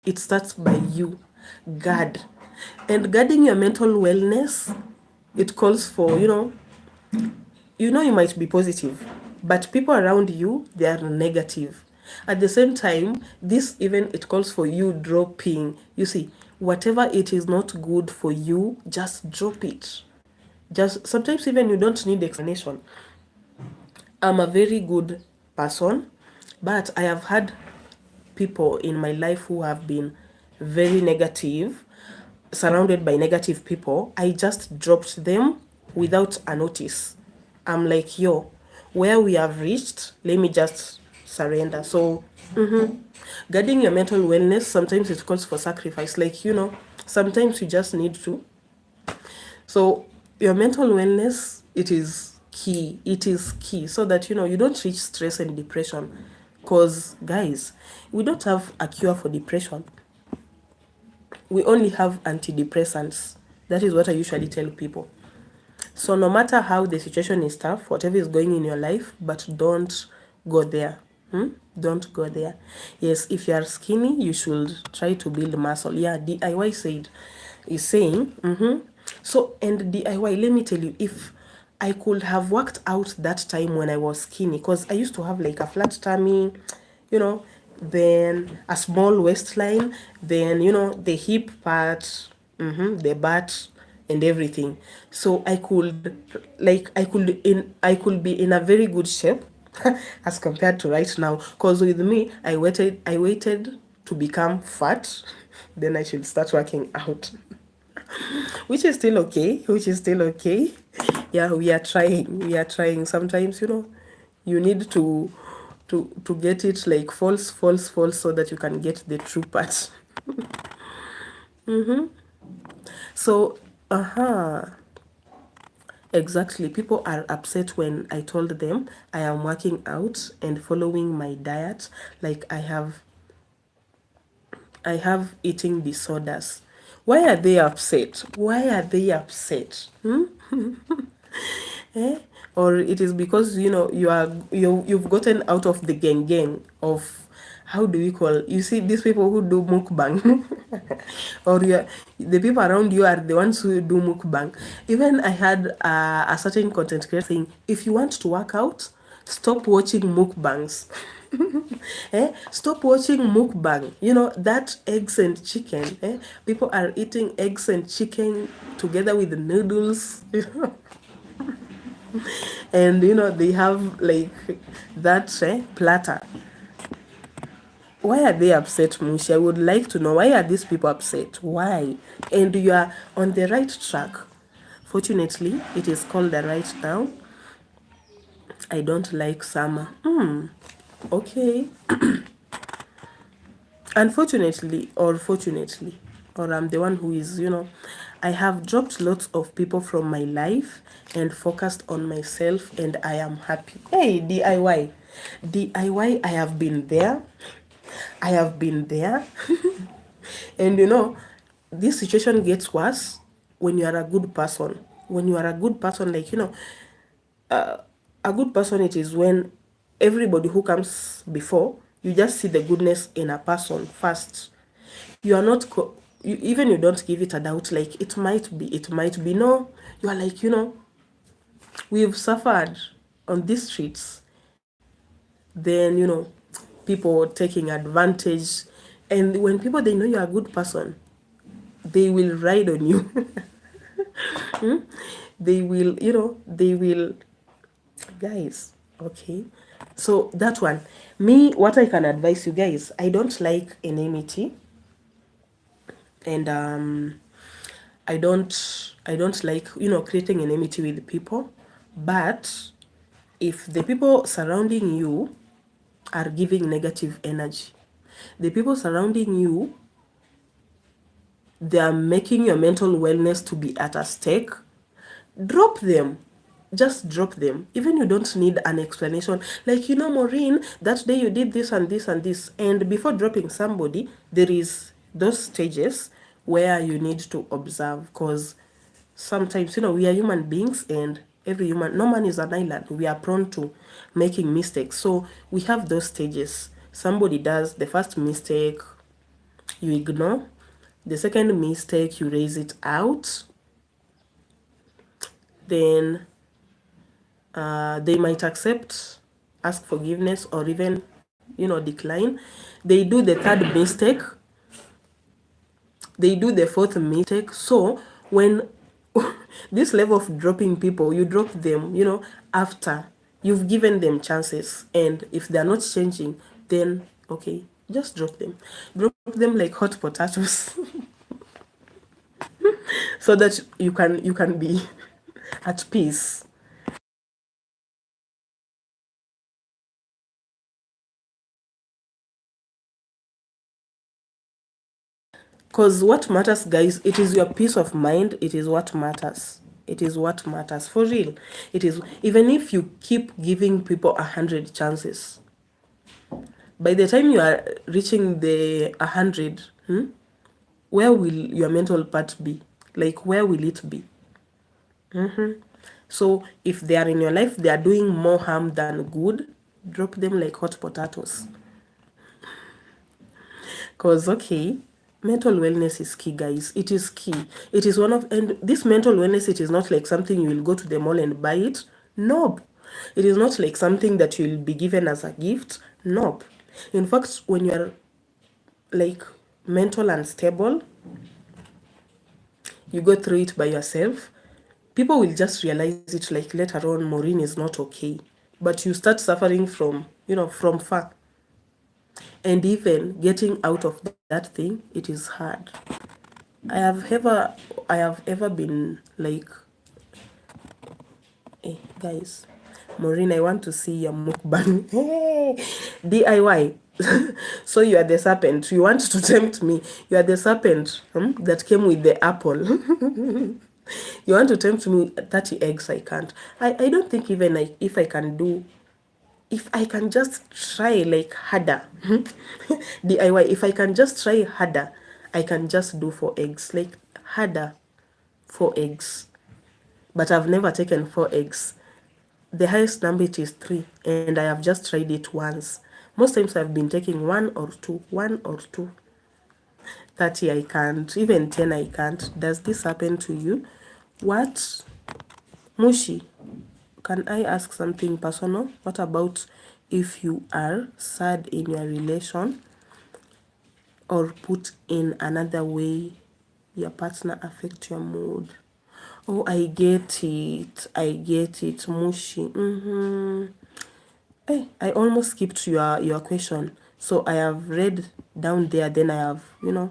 It starts by you. Guard. And guarding your mental wellness, it calls for, you might be positive, but people around you, they are negative. At the same time, this even it calls for you dropping. You see, whatever it is not good for you, just drop it. Just sometimes even you don't need explanation. I'm a very good person, but I have had people in my life who have been very negative, surrounded by negative people. I just dropped them without a notice. I'm like, yo, where we have reached, let me just surrender. So, guarding your mental wellness, sometimes it calls for sacrifice. Like, sometimes you just need to. So, your mental wellness, it is key. It is key so that, you don't reach stress and depression. Because, guys, we don't have a cure for depression. We only have antidepressants. That is what I usually tell people. So no matter how the situation is tough, whatever is going in your life, but don't go there. Don't go there. Yes, if you are skinny, you should try to build muscle. Yeah, DIY is saying. So, and DIY, let me tell you, if I could have worked out that time when I was skinny, because I used to have like a flat tummy, then a small waistline, then the hip part, the butt, and everything. So I could be in a very good shape as compared to right now. Because with me, I waited to become fat, then I should start working out. Which is still okay. Yeah, we are trying. Sometimes, you need to get it like false, so that you can get the true part. So, exactly. People are upset when I told them I am working out and following my diet. Like I have eating disorders. Why are they upset? Eh? Or it is because you've gotten out of the gang of, how do we call, you see these people who do mukbang or the people around you are the ones who do mukbang. Even I had a certain content creator saying, if you want to work out, stop watching mukbangs. Stop watching mukbang. That eggs and chicken. People are eating eggs and chicken together with the noodles. And they have like that platter. Why are they upset, Mushi? I would like to know, why are these people upset? Why? And you are on the right track. Fortunately, it is called the right now. I don't like summer. Okay. Unfortunately, or fortunately, or I'm the one who is, I have dropped lots of people from my life and focused on myself, and I am happy. Hey, DIY. DIY, I have been there. And this situation gets worse when you are a good person. When you are a good person, like, a good person, it is when everybody who comes before, you just see the goodness in a person first. You are not, you don't give it a doubt, like, it might be. No, you are like, we've suffered on these streets. Then, people taking advantage. And when people, they know you're a good person, they will ride on you. They will, guys, okay. So that one, me, what I can advise you guys, I don't like enmity, and I don't like, creating enmity with people. But if the people surrounding you are giving negative energy, the people surrounding you, they are making your mental wellness to be at a stake, drop them. Just drop them. Even you don't need an explanation. Like, Maureen, that day you did this and this and this. And before dropping somebody, there is those stages where you need to observe, because sometimes, we are human beings, and no man is an island. We are prone to making mistakes. So we have those stages. Somebody does the first mistake, you ignore. The second mistake, you raise it out. Then they might accept, ask forgiveness, or even, decline. They do the third mistake. They do the fourth mistake. So when this level of dropping people, you drop them, after you've given them chances. And if they're not changing, then okay, just drop them. Drop them like hot potatoes. So that you can be at peace. Because what matters, guys, it is your peace of mind. It is what matters. It is what matters. For real. It is. Even if you keep giving people 100 chances, by the time you are reaching the 100, where will your mental part be? Like, where will it be? So if they are in your life, they are doing more harm than good, drop them like hot potatoes. Because, okay, mental wellness is key, guys. It is key. It is and this mental wellness, it is not like something you will go to the mall and buy it. Nope. It is not like something that you will be given as a gift. Nope. In fact, when you are like mental unstable, you go through it by yourself, people will just realize it like later on, Maureen is not okay. But you start suffering from, from far. And even getting out of that thing, it is hard. I have ever I have ever been like, hey guys, Maureen, I want to see your mukbang. Hey, DIY. So you are the serpent. You want to tempt me. You are the serpent that came with the apple. You want to tempt me 30 eggs. I can't. I don't think even like if I can do, if I can just try like harder. DIY, if I can just try harder, I can just do 4 eggs. Like harder, 4 eggs. But I've never taken 4 eggs. The highest number it is 3, and I have just tried it once. Most times I've been taking 1 or 2, 1 or 2. 30 I can't, even 10 I can't. Does this happen to you? What? Mushi, can I ask something personal? What about if you are sad in your relation, or put in another way, your partner affect your mood? Oh, I get it. I get it, Mushi. Hey, I almost skipped your question. So I have read down there, then I have, I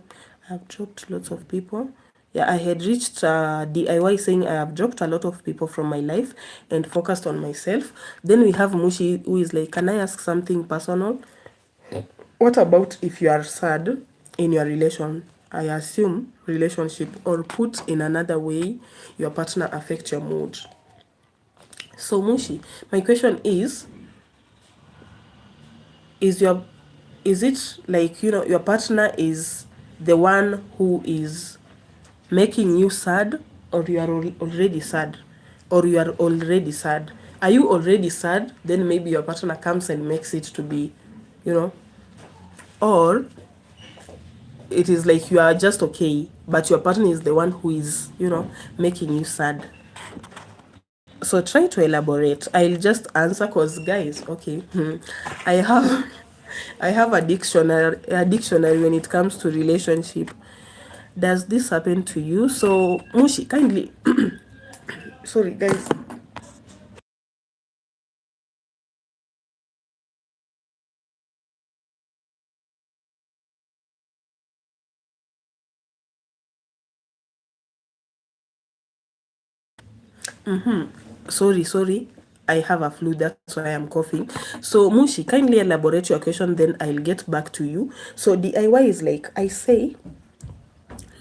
have dropped lots of people. Yeah, I had reached DIY saying I have dropped a lot of people from my life and focused on myself. Then we have Mushi who is like, can I ask something personal? What about if you are sad in your relation? I assume relationship, or put in another way, your partner affect your mood. So Mushi, my question is your is it like, your partner is the one who is making you sad, or you are already sad, or you are already sad? Are you already sad, then maybe your partner comes and makes it to be, you know or it is like you are just okay, but your partner is the one who is, making you sad? So try to elaborate. I'll just answer, because guys, okay, I have I have a dictionary when it comes to relationship. Does this happen to you? So Mushi, kindly, sorry guys, Sorry, I have a flu, that's why I'm coughing. So Mushi, kindly elaborate your question, then I'll get back to you. So DIY is like I say,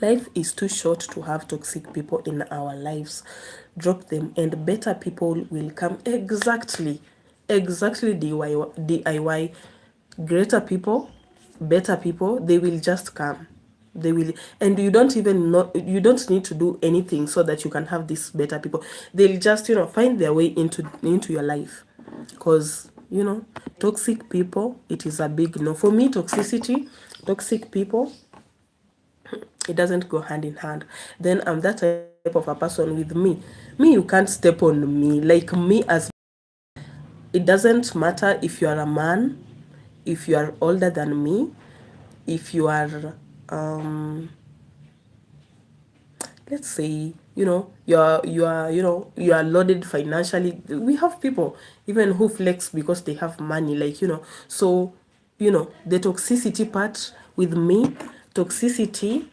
life is too short to have toxic people in our lives. Drop them and better people will come. Exactly DIY. Greater people, better people, they will just come. They will, and you don't even know, you don't need to do anything so that you can have these better people. They'll just, find their way into your life. Because, toxic people, it is a big no. For me, toxic people, it doesn't go hand in hand. Then I'm that type of a person. With me, you can't step on me. Like me, as it doesn't matter if you are a man, if you are older than me, if you are let's say, you are loaded financially. We have people even who flex because they have money, like, so, the toxicity part with me, toxicity,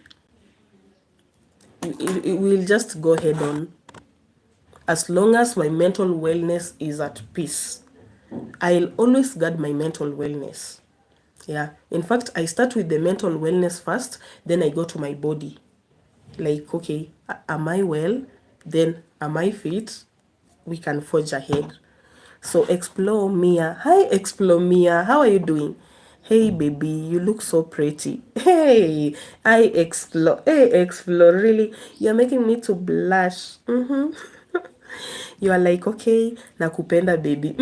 it will just go head on. As long as my mental wellness is at peace, I'll always guard my mental wellness. Yeah. In fact, I start with the mental wellness first, then I go to my body. Like, okay, am I well? Then am I fit? We can forge ahead. So Explore Mia. Hi Explore Mia. How are you doing? Hey baby, you look so pretty. Hey, Explore, really? You're making me to blush. You are like, okay, nakupenda baby.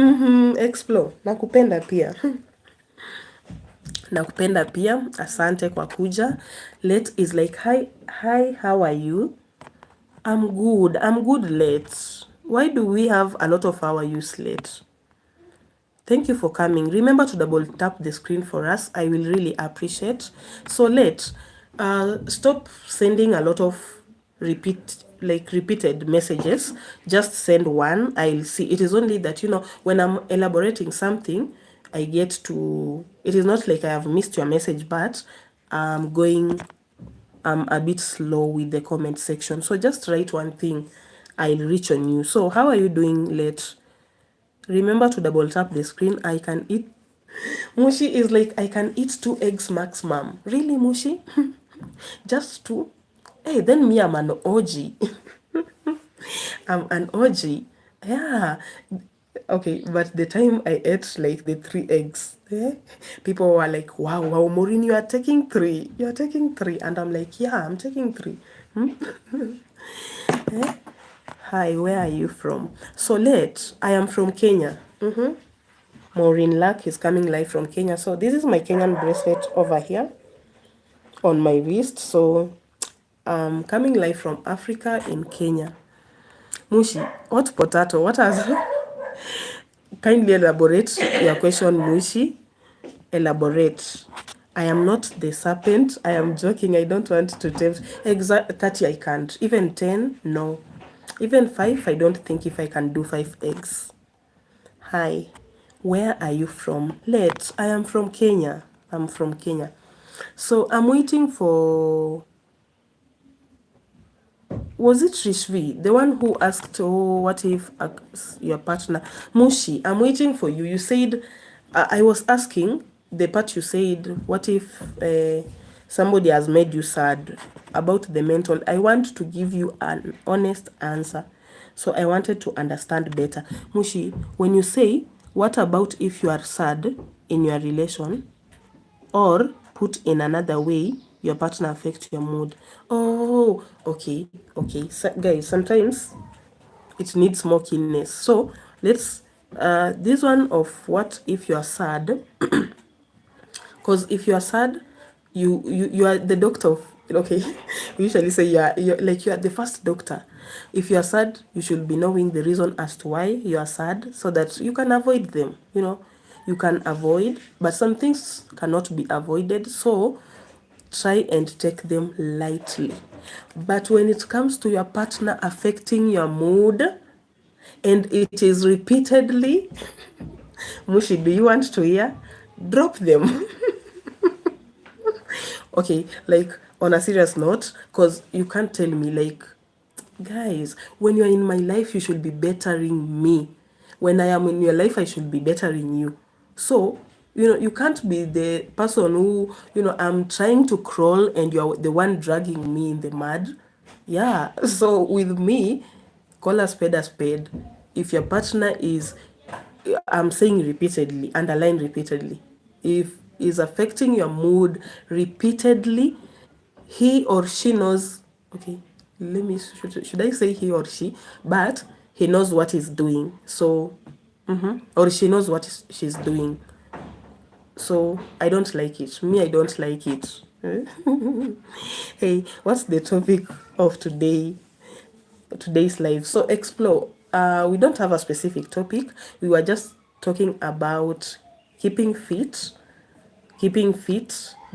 Explore, nakupenda pia. Nakupenda pia, asante kwa kuja. Let is like, hi, how are you? I'm good, Let. Why do we have a lot of how are you, Let? Thank you for coming. Remember to double tap the screen for us. I will really appreciate. So Let, stop sending a lot of repeated messages. Just send one. I'll see. It is only that, when I'm elaborating something, I get to, it is not like I have missed your message, but I'm a bit slow with the comment section. So just write one thing. I'll reach on you. So how are you doing, Let? Remember to double tap the screen. I can eat. Mushi is like, I can eat 2 eggs max, mom. Really, Mushi? Just 2? Hey, then me, I'm an OG. I'm an OG. Yeah. Okay, but the time I ate like the 3 eggs, people were like, wow, Maureen, you are taking 3. You are taking 3. And I'm like, yeah, I'm taking 3. Hi, where are you from? So Let, I am from Kenya. Maureen Luck is coming live from Kenya. So this is my Kenyan bracelet over here on my wrist. So I'm coming live from Africa in Kenya. Mushi, hot potato, what has... Kindly elaborate your question, Mushi. Elaborate. I am not the serpent. I am joking. I don't want to tempt. 30, I can't. Even 10, no. Even 5, I don't think if I can do 5 eggs. Hi, where are you from? I am from Kenya. I'm from Kenya. So I'm waiting for... Was it Rishvi? The one who asked, oh, what if your partner... Mushi, I'm waiting for you. You said... I was asking the part you said, what if somebody has made you sad about the mental... I want to give you an honest answer. So I wanted to understand better. Mushi, when you say, what about if you are sad in your relation, or put in another way, your partner affects your mood? Oh, okay. So, guys, sometimes it needs more keenness. So let's this one of what if you are sad, because if you are sad, you are the doctor of... Okay, we usually say you are the first doctor. If you are sad, you should be knowing the reason as to why you are sad, so that you can avoid them. You can avoid, but some things cannot be avoided, so try and take them lightly. But when it comes to your partner affecting your mood, and it is repeatedly, Mushi, do you want to hear? Drop them. Okay, like, on a serious note, because you can't tell me, like, Guys, when you're in my life, you should be bettering me. When I am in your life, I should be bettering you. So, you can't be the person who, I'm trying to crawl and you're the one dragging me in the mud. Yeah. So with me, call a spade a spade. If your partner is, I'm saying repeatedly, underline repeatedly, if is affecting your mood repeatedly, he or she knows, okay, should I say he or she, but he knows what he's doing. So or she knows what she's doing. So I don't like it. Me, I don't like it. Hey, what's the topic of today's live? So explore. We don't have a specific topic. We were just talking about keeping fit,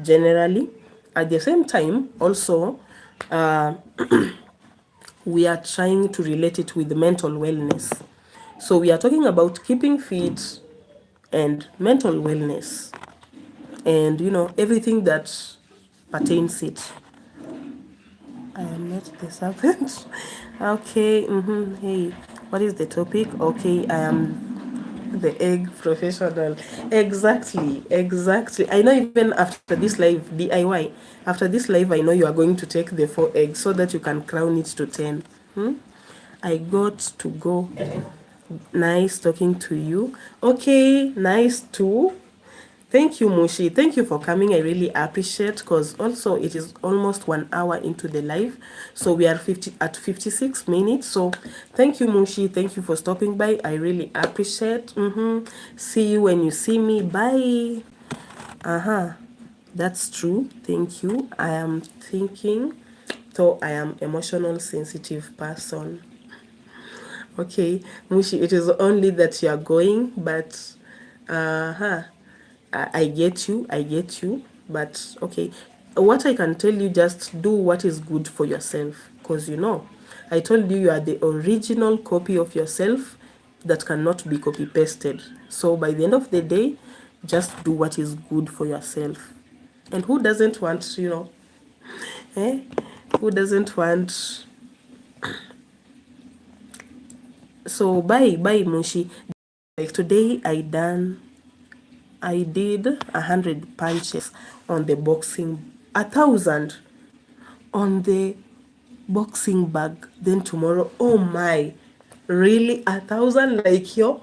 generally. At the same time, also, we are trying to relate it with mental wellness. So we are talking about keeping fit and mental wellness, and everything that pertains it. I am not the serpent. Okay. Hey, what is the topic? Okay, I am the egg professional. Exactly. I know, even after this live DIY, after this live, I know you are going to take the 4 eggs so that you can crown it to 10. I got to go. Nice talking to you. Okay, nice too. Thank you, Mushi. Thank you for coming. I really appreciate, because also it is almost 1 hour into the live. So we are 56 minutes. So thank you, Mushi. Thank you for stopping by. I really appreciate. See you when you see me. Bye. That's true. Thank you. I am thinking, so I am emotional sensitive person. Okay, Mushi, it is only that you are going, but I get you, but okay. What I can tell you, just do what is good for yourself, because I told you are the original copy of yourself that cannot be copy pasted. So by the end of the day, just do what is good for yourself. And who doesn't want, eh? Who doesn't want? So bye, Mushi. Like today, I did 100 punches on the boxing, 1,000 on the boxing bag. Then tomorrow, oh my, really 1,000, like yo?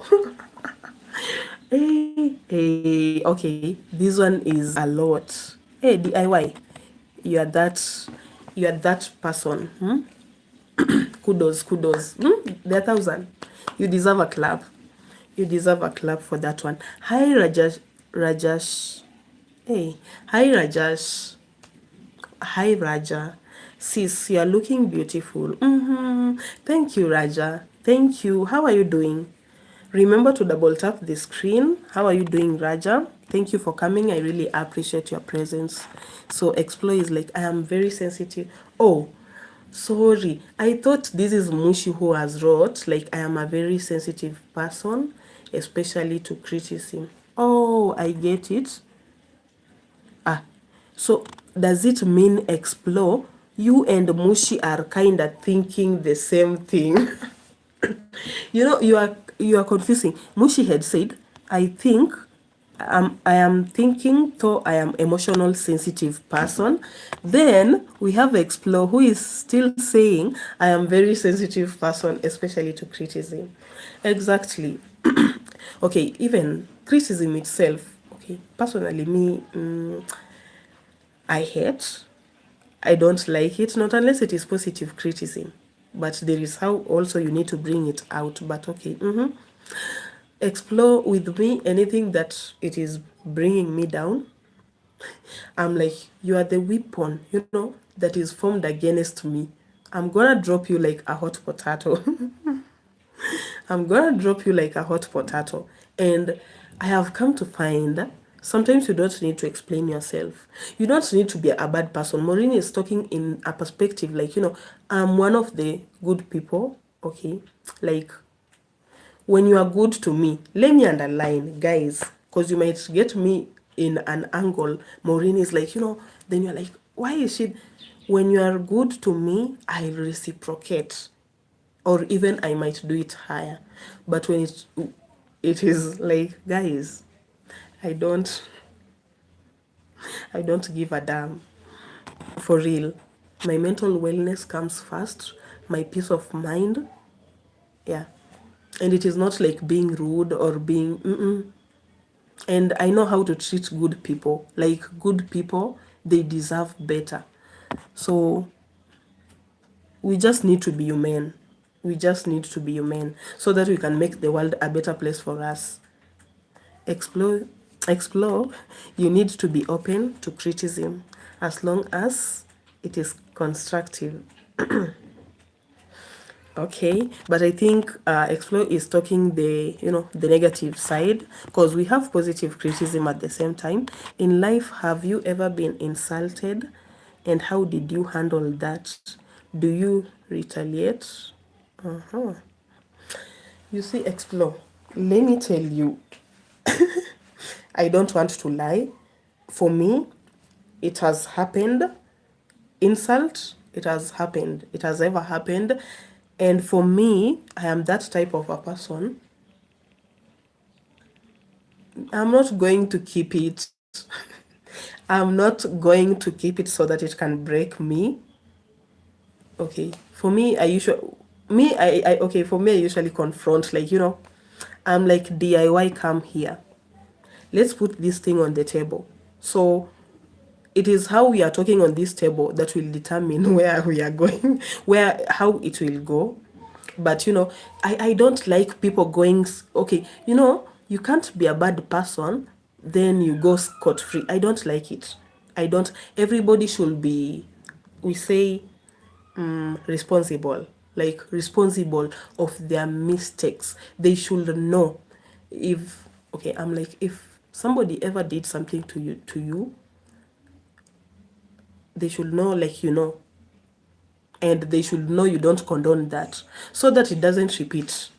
Hey, okay, this one is a lot. Hey, DIY, you are that person. Kudos. The 1,000, you deserve a clap. You deserve a clap for that one. Hi, Rajesh. Hey, hi, Rajesh. Hi, Raja. Sis, you are looking beautiful. Thank you, Raja. Thank you. How are you doing? Remember to double tap the screen. How are you doing, Raja? Thank you for coming. I really appreciate your presence. So Explore is like, I am very sensitive. Oh, sorry. I thought this is Mushi who has wrote, like, I am a very sensitive person, especially to criticism. Oh, I get it. So does it mean Explore, you and Mushi are kind of thinking the same thing? You are confusing. Mushi had said, I think, I am thinking, though I am emotional sensitive person. Then we have Explore, who is still saying, I am very sensitive person, especially to criticism. Exactly. Okay, even criticism itself. Okay, personally, me, I don't like it, not unless it is positive criticism. But there is how also you need to bring it out. But okay, Explore with me anything that it is bringing me down. I'm like, you are the weapon, that is formed against me. I'm gonna drop you like a hot potato. I'm gonna drop you like a hot potato. And I have come to find, sometimes you don't need to explain yourself. You don't need to be a bad person. Maureen is talking in a perspective like, I'm one of the good people, okay? Like, when you are good to me, let me underline, guys, because you might get me in an angle. Maureen is like, then you're like, why is she? When you are good to me, I reciprocate. or even I might do it higher. But when it is like, guys, I don't I don't give a damn. For real. My mental wellness comes first, my peace of mind. Yeah. And it is not like being rude or being and I know how to treat good people. Like good people, they deserve better. So we just need to be human. We just need to be human so that we can make the world a better place for us. Explore, explore. You need to be open to criticism as long as it is constructive. Okay, but I think explore is talking the negative side, because we have positive criticism at the same time. In life, have you ever been insulted, and how did you handle that? Do you retaliate? Uh-huh. You see, explore. Let me tell you, I don't want to lie. For me, it has happened. Insult, it has happened. It has ever happened. And for me, I am that type of a person. I'm not going to keep it. I'm not going to keep it so that it can break me. Okay. For me, I usually confront, like, I'm like, DIY, come here. Let's put this thing on the table. So it is how we are talking on this table that will determine where we are going, how it will go. But I don't like people going, okay, you can't be a bad person, then you go scot free. I don't like it. I don't, everybody should be, we say, responsible, like responsible of their mistakes. They should know. If, okay, I'm like, if somebody ever did something to you, they should know, like, and they should know you don't condone that, so that it doesn't repeat.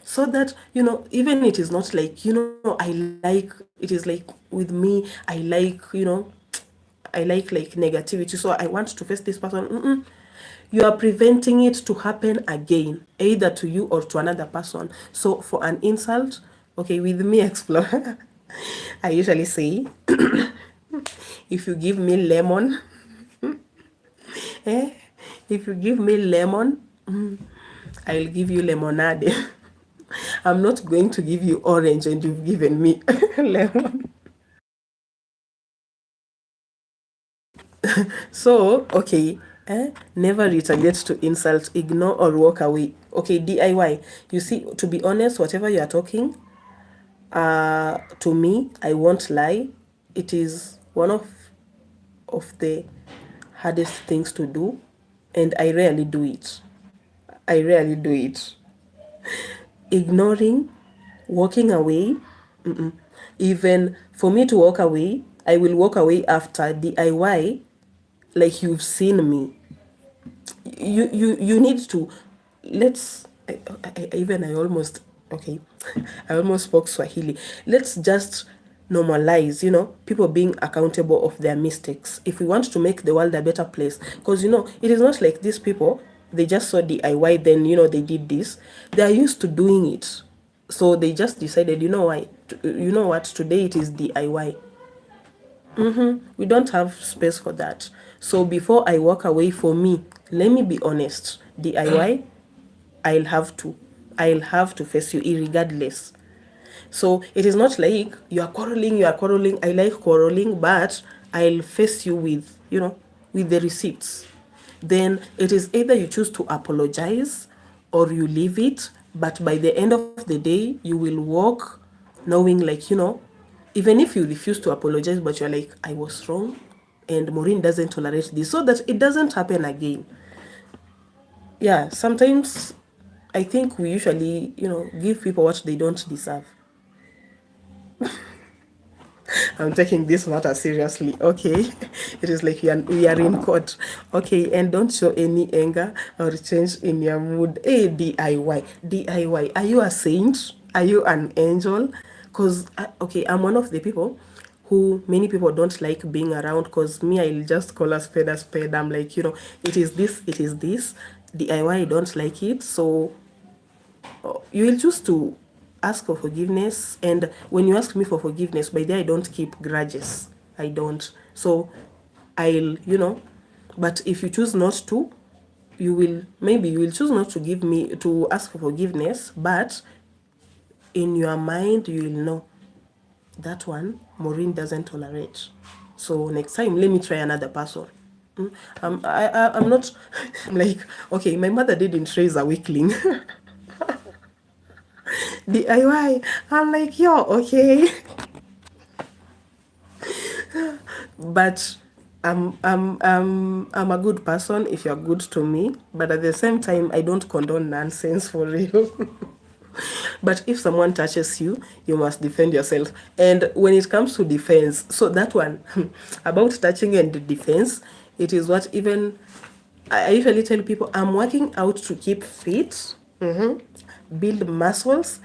So that, even it is not like, I like, it is like with me, I like, I like negativity, so I want to face this person. You are preventing it to happen again, either to you or to another person. So for an insult, okay, with me, explore. I usually say, if you give me lemon, eh? If you give me lemon, I'll give you lemonade. I'm not going to give you orange and you've given me lemon. So, okay, never retaliate to insult, ignore or walk away. Okay, DIY. You see, to be honest, whatever you are talking, to me, I won't lie. It is one of the hardest things to do, and I rarely do it. I rarely do it. Ignoring, walking away, even for me to walk away, I will walk away after DIY, like you've seen me. You need to, let's I almost, okay, I almost spoke Swahili. Let's just normalize, people being accountable of their mistakes if we want to make the world a better place. Because it is not like these people, they just saw DIY, then they did this. They are used to doing it, so they just decided, you know what, today it is DIY. We don't have space for that. So before I walk away, for me, let me be honest, DIY, I'll have to. I'll have to face you irregardless. So it is not like you are quarreling. I like quarreling, but I'll face you with, with the receipts. Then it is either you choose to apologize or you leave it. But by the end of the day, you will walk knowing, like, even if you refuse to apologize, but you're like, I was wrong and Maureen doesn't tolerate this, so that it doesn't happen again. Yeah, sometimes I think we usually, give people what they don't deserve. I'm taking this matter seriously, okay? It is like we are in court, okay? And don't show any anger or change in your mood. Hey, DIY, are you a saint? Are you an angel? Because, okay, I'm one of the people who many people don't like being around, because me, I'll just call a spade a spade. I'm like, it is this, DIY, I don't like it. So you will choose to ask for forgiveness. And when you ask me for forgiveness, by there I don't keep grudges. I don't. So I'll, but if you choose not to, maybe you will choose not to give me to ask for forgiveness, but in your mind you will know that one Maureen doesn't tolerate. So next time, let me try another person. I'm not like, okay, my mother didn't raise a weakling. DIY. I'm like, yo, okay. But I'm a good person if you're good to me. But at the same time, I don't condone nonsense for real. But if someone touches you, you must defend yourself. And when it comes to defense, so that one about touching and defense, it is what even I usually tell people I'm working out to keep fit, build muscles,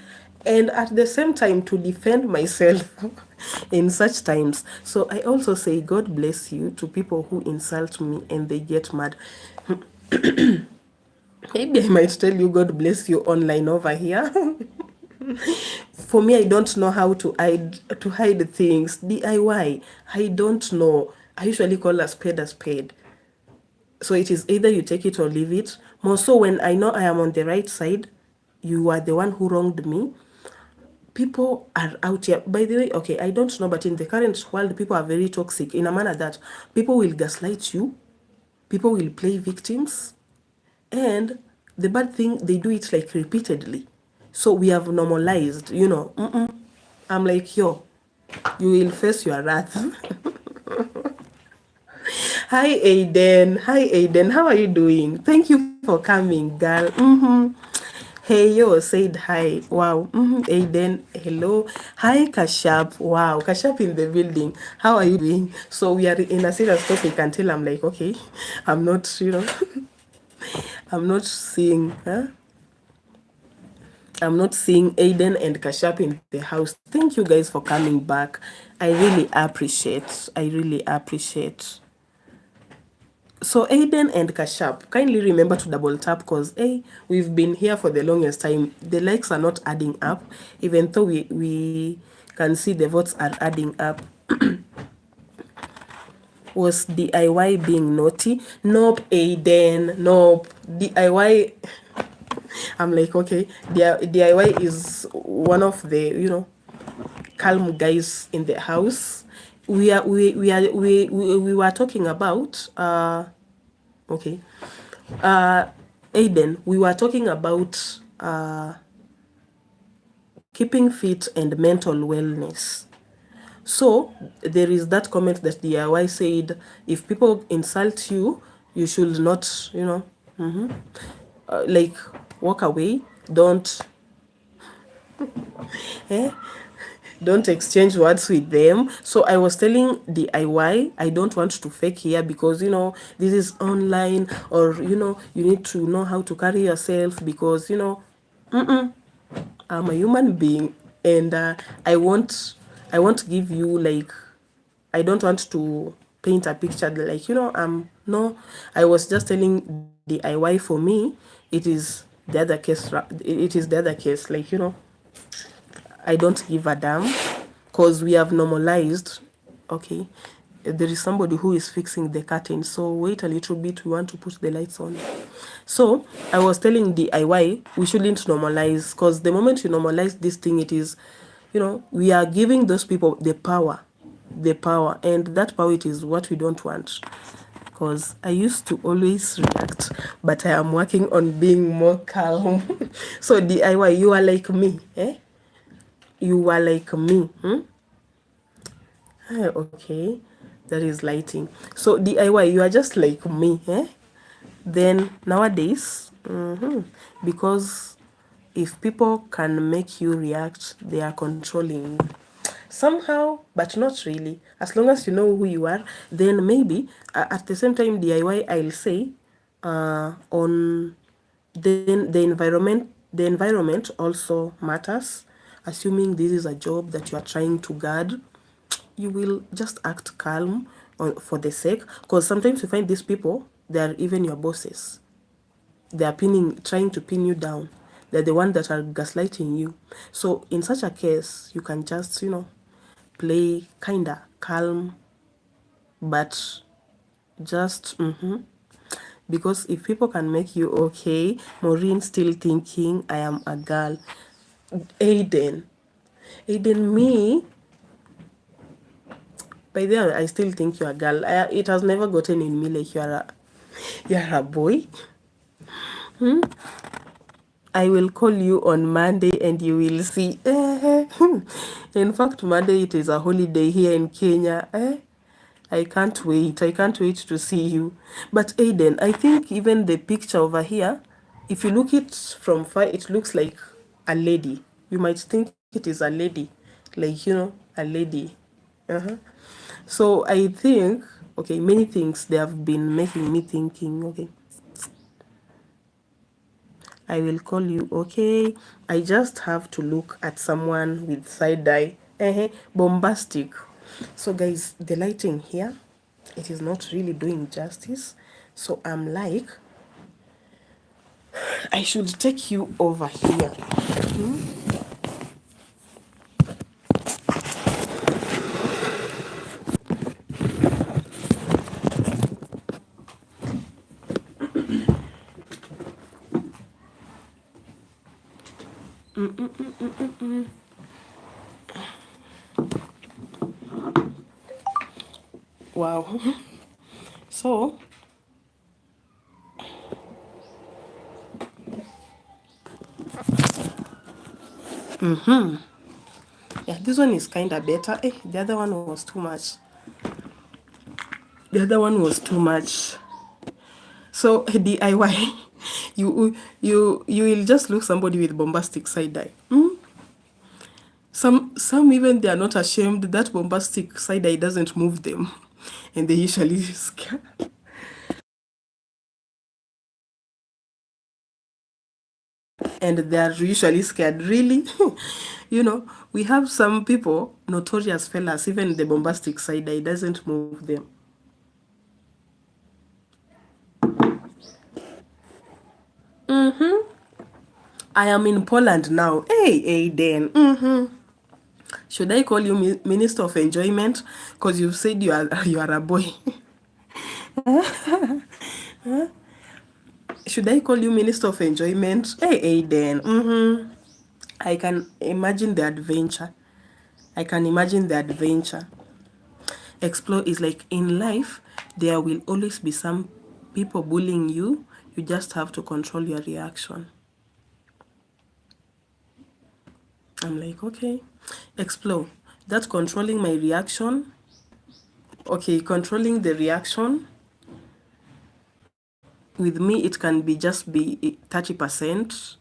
and at the same time to defend myself in such times. So I also say, God bless you to people who insult me and they get mad. Maybe I might tell you, God bless you online over here. For me, I don't know how to hide things. DIY, I don't know. I usually call a spade a spade. So it is either you take it or leave it. More so when I know I am on the right side, you are the one who wronged me. People are out here. By the way, okay, I don't know, but in the current world, people are very toxic in a manner that people will gaslight you, people will play victims, and the bad thing, they do it like repeatedly. So we have normalized, I'm like, yo, you will face your wrath. Hi, Aiden. Hi, Aiden. How are you doing? Thank you for coming, girl. Hey, yo, said hi. Wow. Aiden, hello. Hi, Kashap. Wow, Kashap in the building. How are you doing? So we are in a serious topic until I'm like, okay, I'm not, I'm not seeing, I'm not seeing Aiden and Kashap in the house. Thank you guys for coming back. I really appreciate. I really appreciate. So Aiden and Kashap, kindly remember to double tap because we've been here for the longest time. The likes are not adding up, even though we can see the votes are adding up. Was DIY being naughty? Nope, Aiden. Nope. DIY. I'm like, okay, DIY is one of the, calm guys in the house. We were talking about okay. Aiden, we were talking about keeping fit and mental wellness. So there is that comment that DIY said, if people insult you, you should not, like walk away. Don't don't exchange words with them. So I was telling DIY, I don't want to fake here because this is online, or you need to know how to carry yourself because I'm a human being, and I won't give you like, I don't want to paint a picture like no. I was just telling DIY, for me it is the other case. It is the other case, like I don't give a damn because we have normalized. Okay, there is somebody who is fixing the curtain, so wait a little bit, we want to put the lights on. So I was telling DIY we shouldn't normalize, because the moment you normalize this thing, it is we are giving those people the power, and that power, it is what we don't want. Because I used to always react, but I am working on being more calm. So DIY, you are like me, you are like me. Okay, that is lighting. So DIY, you are just like me. Then nowadays, because if people can make you react, they are controlling you somehow, but not really. As long as you know who you are, then maybe at the same time, DIY, I'll say, on then the environment also matters. Assuming this is a job that you are trying to guard, you will just act calm for the sake, because sometimes you find these people, they are even your bosses. they are trying to pin you down. They're the one that are gaslighting you. So in such a case, you can just, play kinda calm, but just because if people can make you okay, Maureen still thinking I am a girl. Aiden, me, by the way, I still think you're a girl. It has never gotten in me like you're a boy. I will call you on Monday and you will see. In fact, Monday it is a holiday here in Kenya. I can't wait. I can't wait to see you. But Aiden, I think even the picture over here, if you look it from far, it looks like a lady. You might think it is a lady. Like, a lady. So I think, okay, many things they have been making me thinking, okay, I will call you, okay? I just have to look at someone with side eye. Bombastic. So guys, the lighting here, it is not really doing justice. So I'm like, I should take you over here. Wow. So, yeah, this one is kind of better. The other one was too much. The other one was too much. So DIY, you will just look somebody with bombastic side eye. Some even they are not ashamed that bombastic side eye doesn't move them, and they usually scare. And they are usually scared. Really, we have some people, notorious fellas, even the bombastic side eye doesn't move them. I am in Poland now. Hey, Aiden. Should I call you Minister of Enjoyment? Because you said you are a boy. Should I call you Minister of Enjoyment? Hey, Aiden. I can imagine the adventure. Explore is like in life, there will always be some people bullying you. You just have to control your reaction. I'm like, okay. Explore. That's controlling my reaction. Okay, controlling the reaction. With me, it can be just be 30%.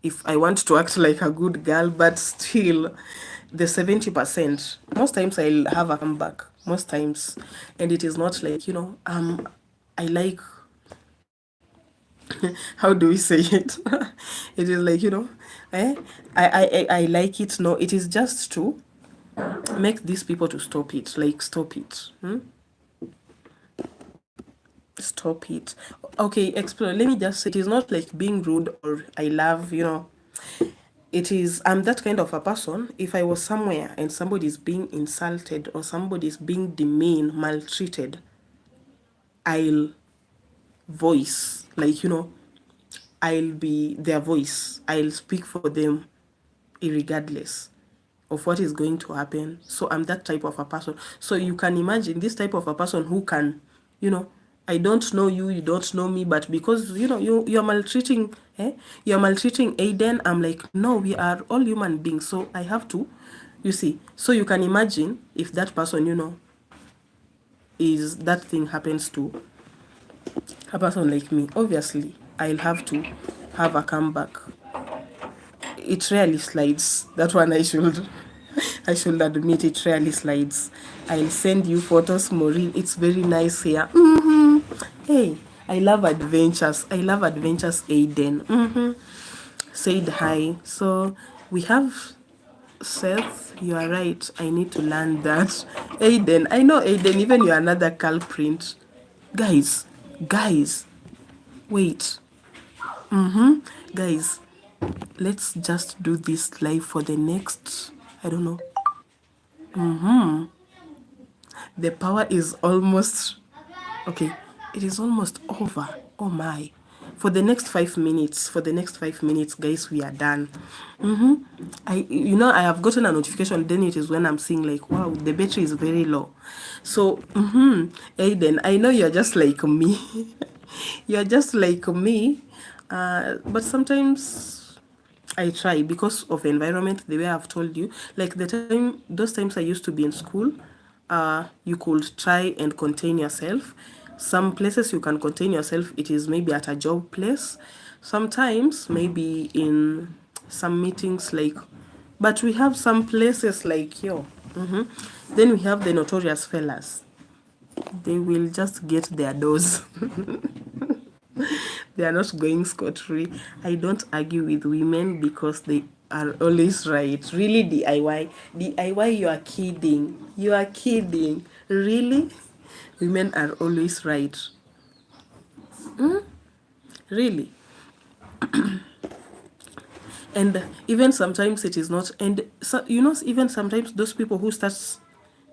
If I want to act like a good girl, but still the 70%, most times I'll have a comeback, most times. And it is not like, I like, how do we say it? It is like, I like it. No, it is just to make these people to stop it. Like, stop it. Stop it. Okay, explore. Let me just say, it is not like being rude or I love, it is, I'm that kind of a person. If I was somewhere and somebody is being insulted or somebody is being demeaned, maltreated, I'll voice, like, I'll be their voice. I'll speak for them irregardless of what is going to happen. So I'm that type of a person. So you can imagine this type of a person who can, I don't know you, you don't know me, but because you're maltreating, you're maltreating Aiden, I'm like, no, we are all human beings, so I have to, you see. So you can imagine if that person, is that thing happens to a person like me, obviously I'll have to have a comeback. It rarely slides. That one I should admit, it rarely slides. I'll send you photos, Maureen. It's very nice here. Hey, I love adventures. Aiden. Said hi. So we have Seth. You are right. I need to learn that. Aiden. I know Aiden. Even you're another culprit. Guys. Wait. Guys, let's just do this live for the next, I don't know. The power is almost, okay, it is almost over. Oh my. For the next 5 minutes, guys, we are done. I have gotten a notification, then it is when I'm seeing like, wow, the battery is very low. So, Aiden, I know you're just like me. You're just like me. But sometimes I try because of the environment, the way I've told you. Like those times I used to be in school, you could try and contain yourself. Some places you can contain yourself, it is maybe at a job place. Sometimes maybe in some meetings, like, but we have some places like yo. Then we have the notorious fellas. They will just get their dose. They are not going scot-free. I don't argue with women because they are always right. Really, DIY. DIY, you are kidding. You are kidding. Really? Women are always right. Really? And even sometimes it is not. And so, even sometimes those people who start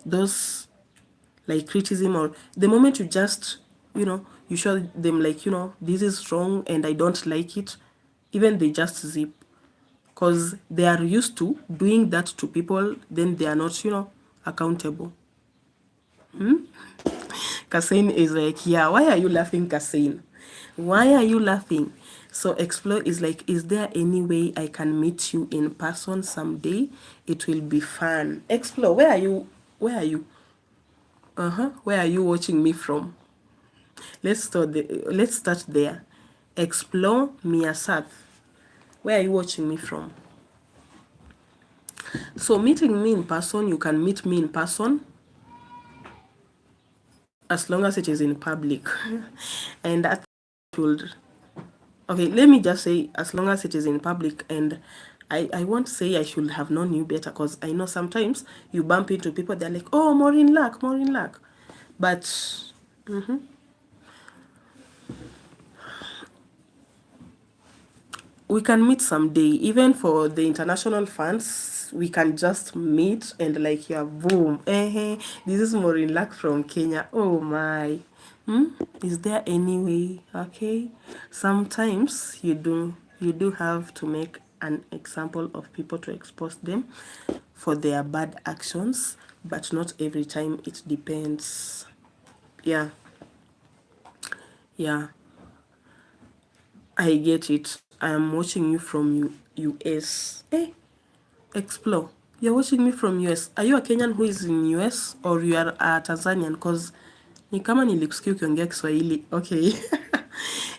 those like criticism, or the moment you just, you show them like, this is wrong and I don't like it, even they just zip, because they are used to doing that to people, then they are not, accountable. Kasain is like, yeah, why are you laughing, Kasain? Why are you laughing? So Explore is like, is there any way I can meet you in person someday? It will be fun. Explore, where are you? Where are you? Where are you watching me from? Let's start there. Explore Miasat. Where are you watching me from? So meeting me in person, you can meet me in person as long as it is in public. And that would, okay, let me just say, as long as it is in public, and I won't say I should have known you better, because I know sometimes you bump into people, they're like, oh, Maureen Lack. But we can meet someday. Even for the international fans, we can just meet and like, yeah, boom. This is Maureen Lack from Kenya. Oh my. Is there any way? Okay. Sometimes you do have to make an example of people to expose them for their bad actions, but not every time. It depends. Yeah. I get it. I am watching you from US. Explore. You're watching me from US. Are you a Kenyan who is in US, or you are a Tanzanian? Cause ni kama nilikusikia ukiongea Kiswahili. Okay.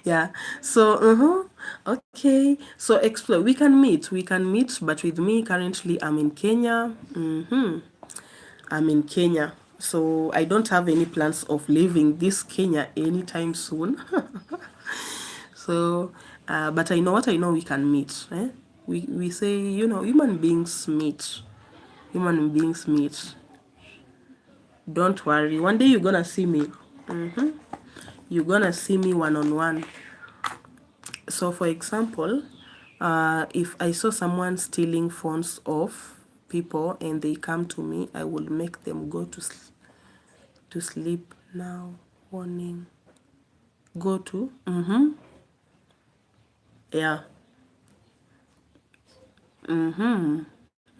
Yeah. So, okay. So Explore. We can meet, but with me currently I'm in Kenya. I'm in Kenya. So I don't have any plans of leaving this Kenya anytime soon. So, but I know what I know, we can meet. We say, human beings meet. Human beings meet. Don't worry. One day you're gonna see me. You're gonna see me one-on-one. So, for example, if I saw someone stealing phones of people and they come to me, I will make them go to sleep now. Warning. Go to. Yeah. You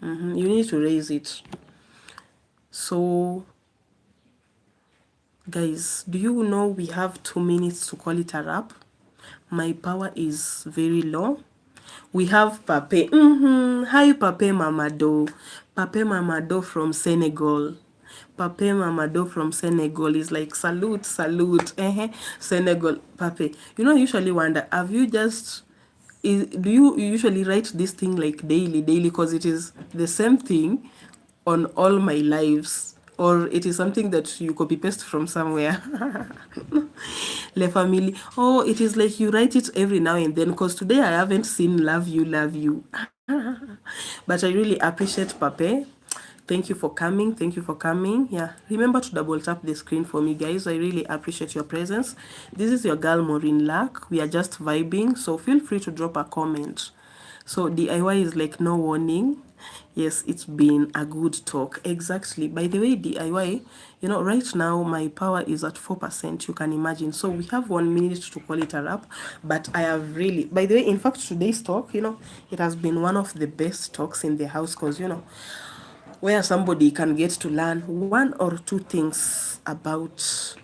need to raise it. So, guys, do you know we have 2 minutes to call it a wrap? My power is very low. We have Pape. Hi, Pape Mamado. Pape Mamado from Senegal. Pape Mamado from Senegal is like, salute. Senegal. Pape. I usually wonder, do you usually write this thing like daily? Because it is the same thing on all my lives. Or it is something that you copy paste from somewhere. Le family. Oh, it is like you write it every now and then. Because today I haven't seen love you. But I really appreciate Pape. Thank you for coming. Thank you for coming. Yeah, remember to double tap the screen for me, guys. I really appreciate your presence. This is your girl Maureen Lack. We are just vibing, so feel free to drop a comment. So DIY is like no warning. Yes, it's been a good talk. Exactly. By the way, DIY, you know, right now my power is at 4%. You can imagine. So we have 1 minute to call it a wrap. But I have really, by the way, in fact, today's talk, you know, it has been one of the best talks in the house because, you know, where somebody can get to learn one or two things about.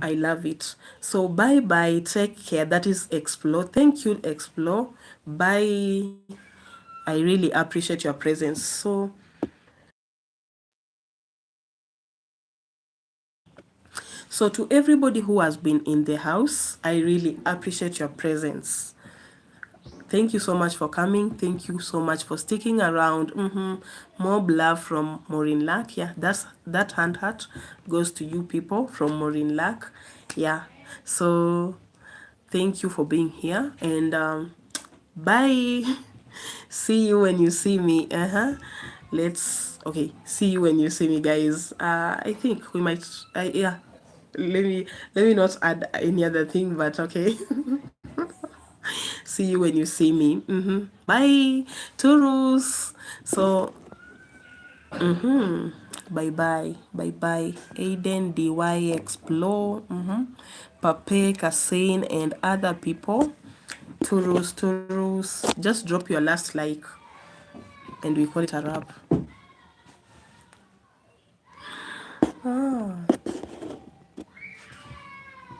I love it. So bye bye, take care. That is Explore. Thank you, Explore. Bye. I really appreciate your presence. So to everybody who has been in the house, I really appreciate your presence. Thank you so much for coming. Thank you so much for sticking around. More love from Maureen Lack. Yeah, that hand heart goes to you people from Maureen Lack. Yeah. So thank you for being here and bye. See you when you see me. Let's okay. See you when you see me, guys. I think we might. Yeah. Let me not add any other thing, but okay. See you when you see me. Bye. Toodles. So, bye bye. Bye bye. Aiden, DY, Explore, Pape, Kassane, and other people. Toodles, Toodles. Just drop your last like, and we call it a wrap.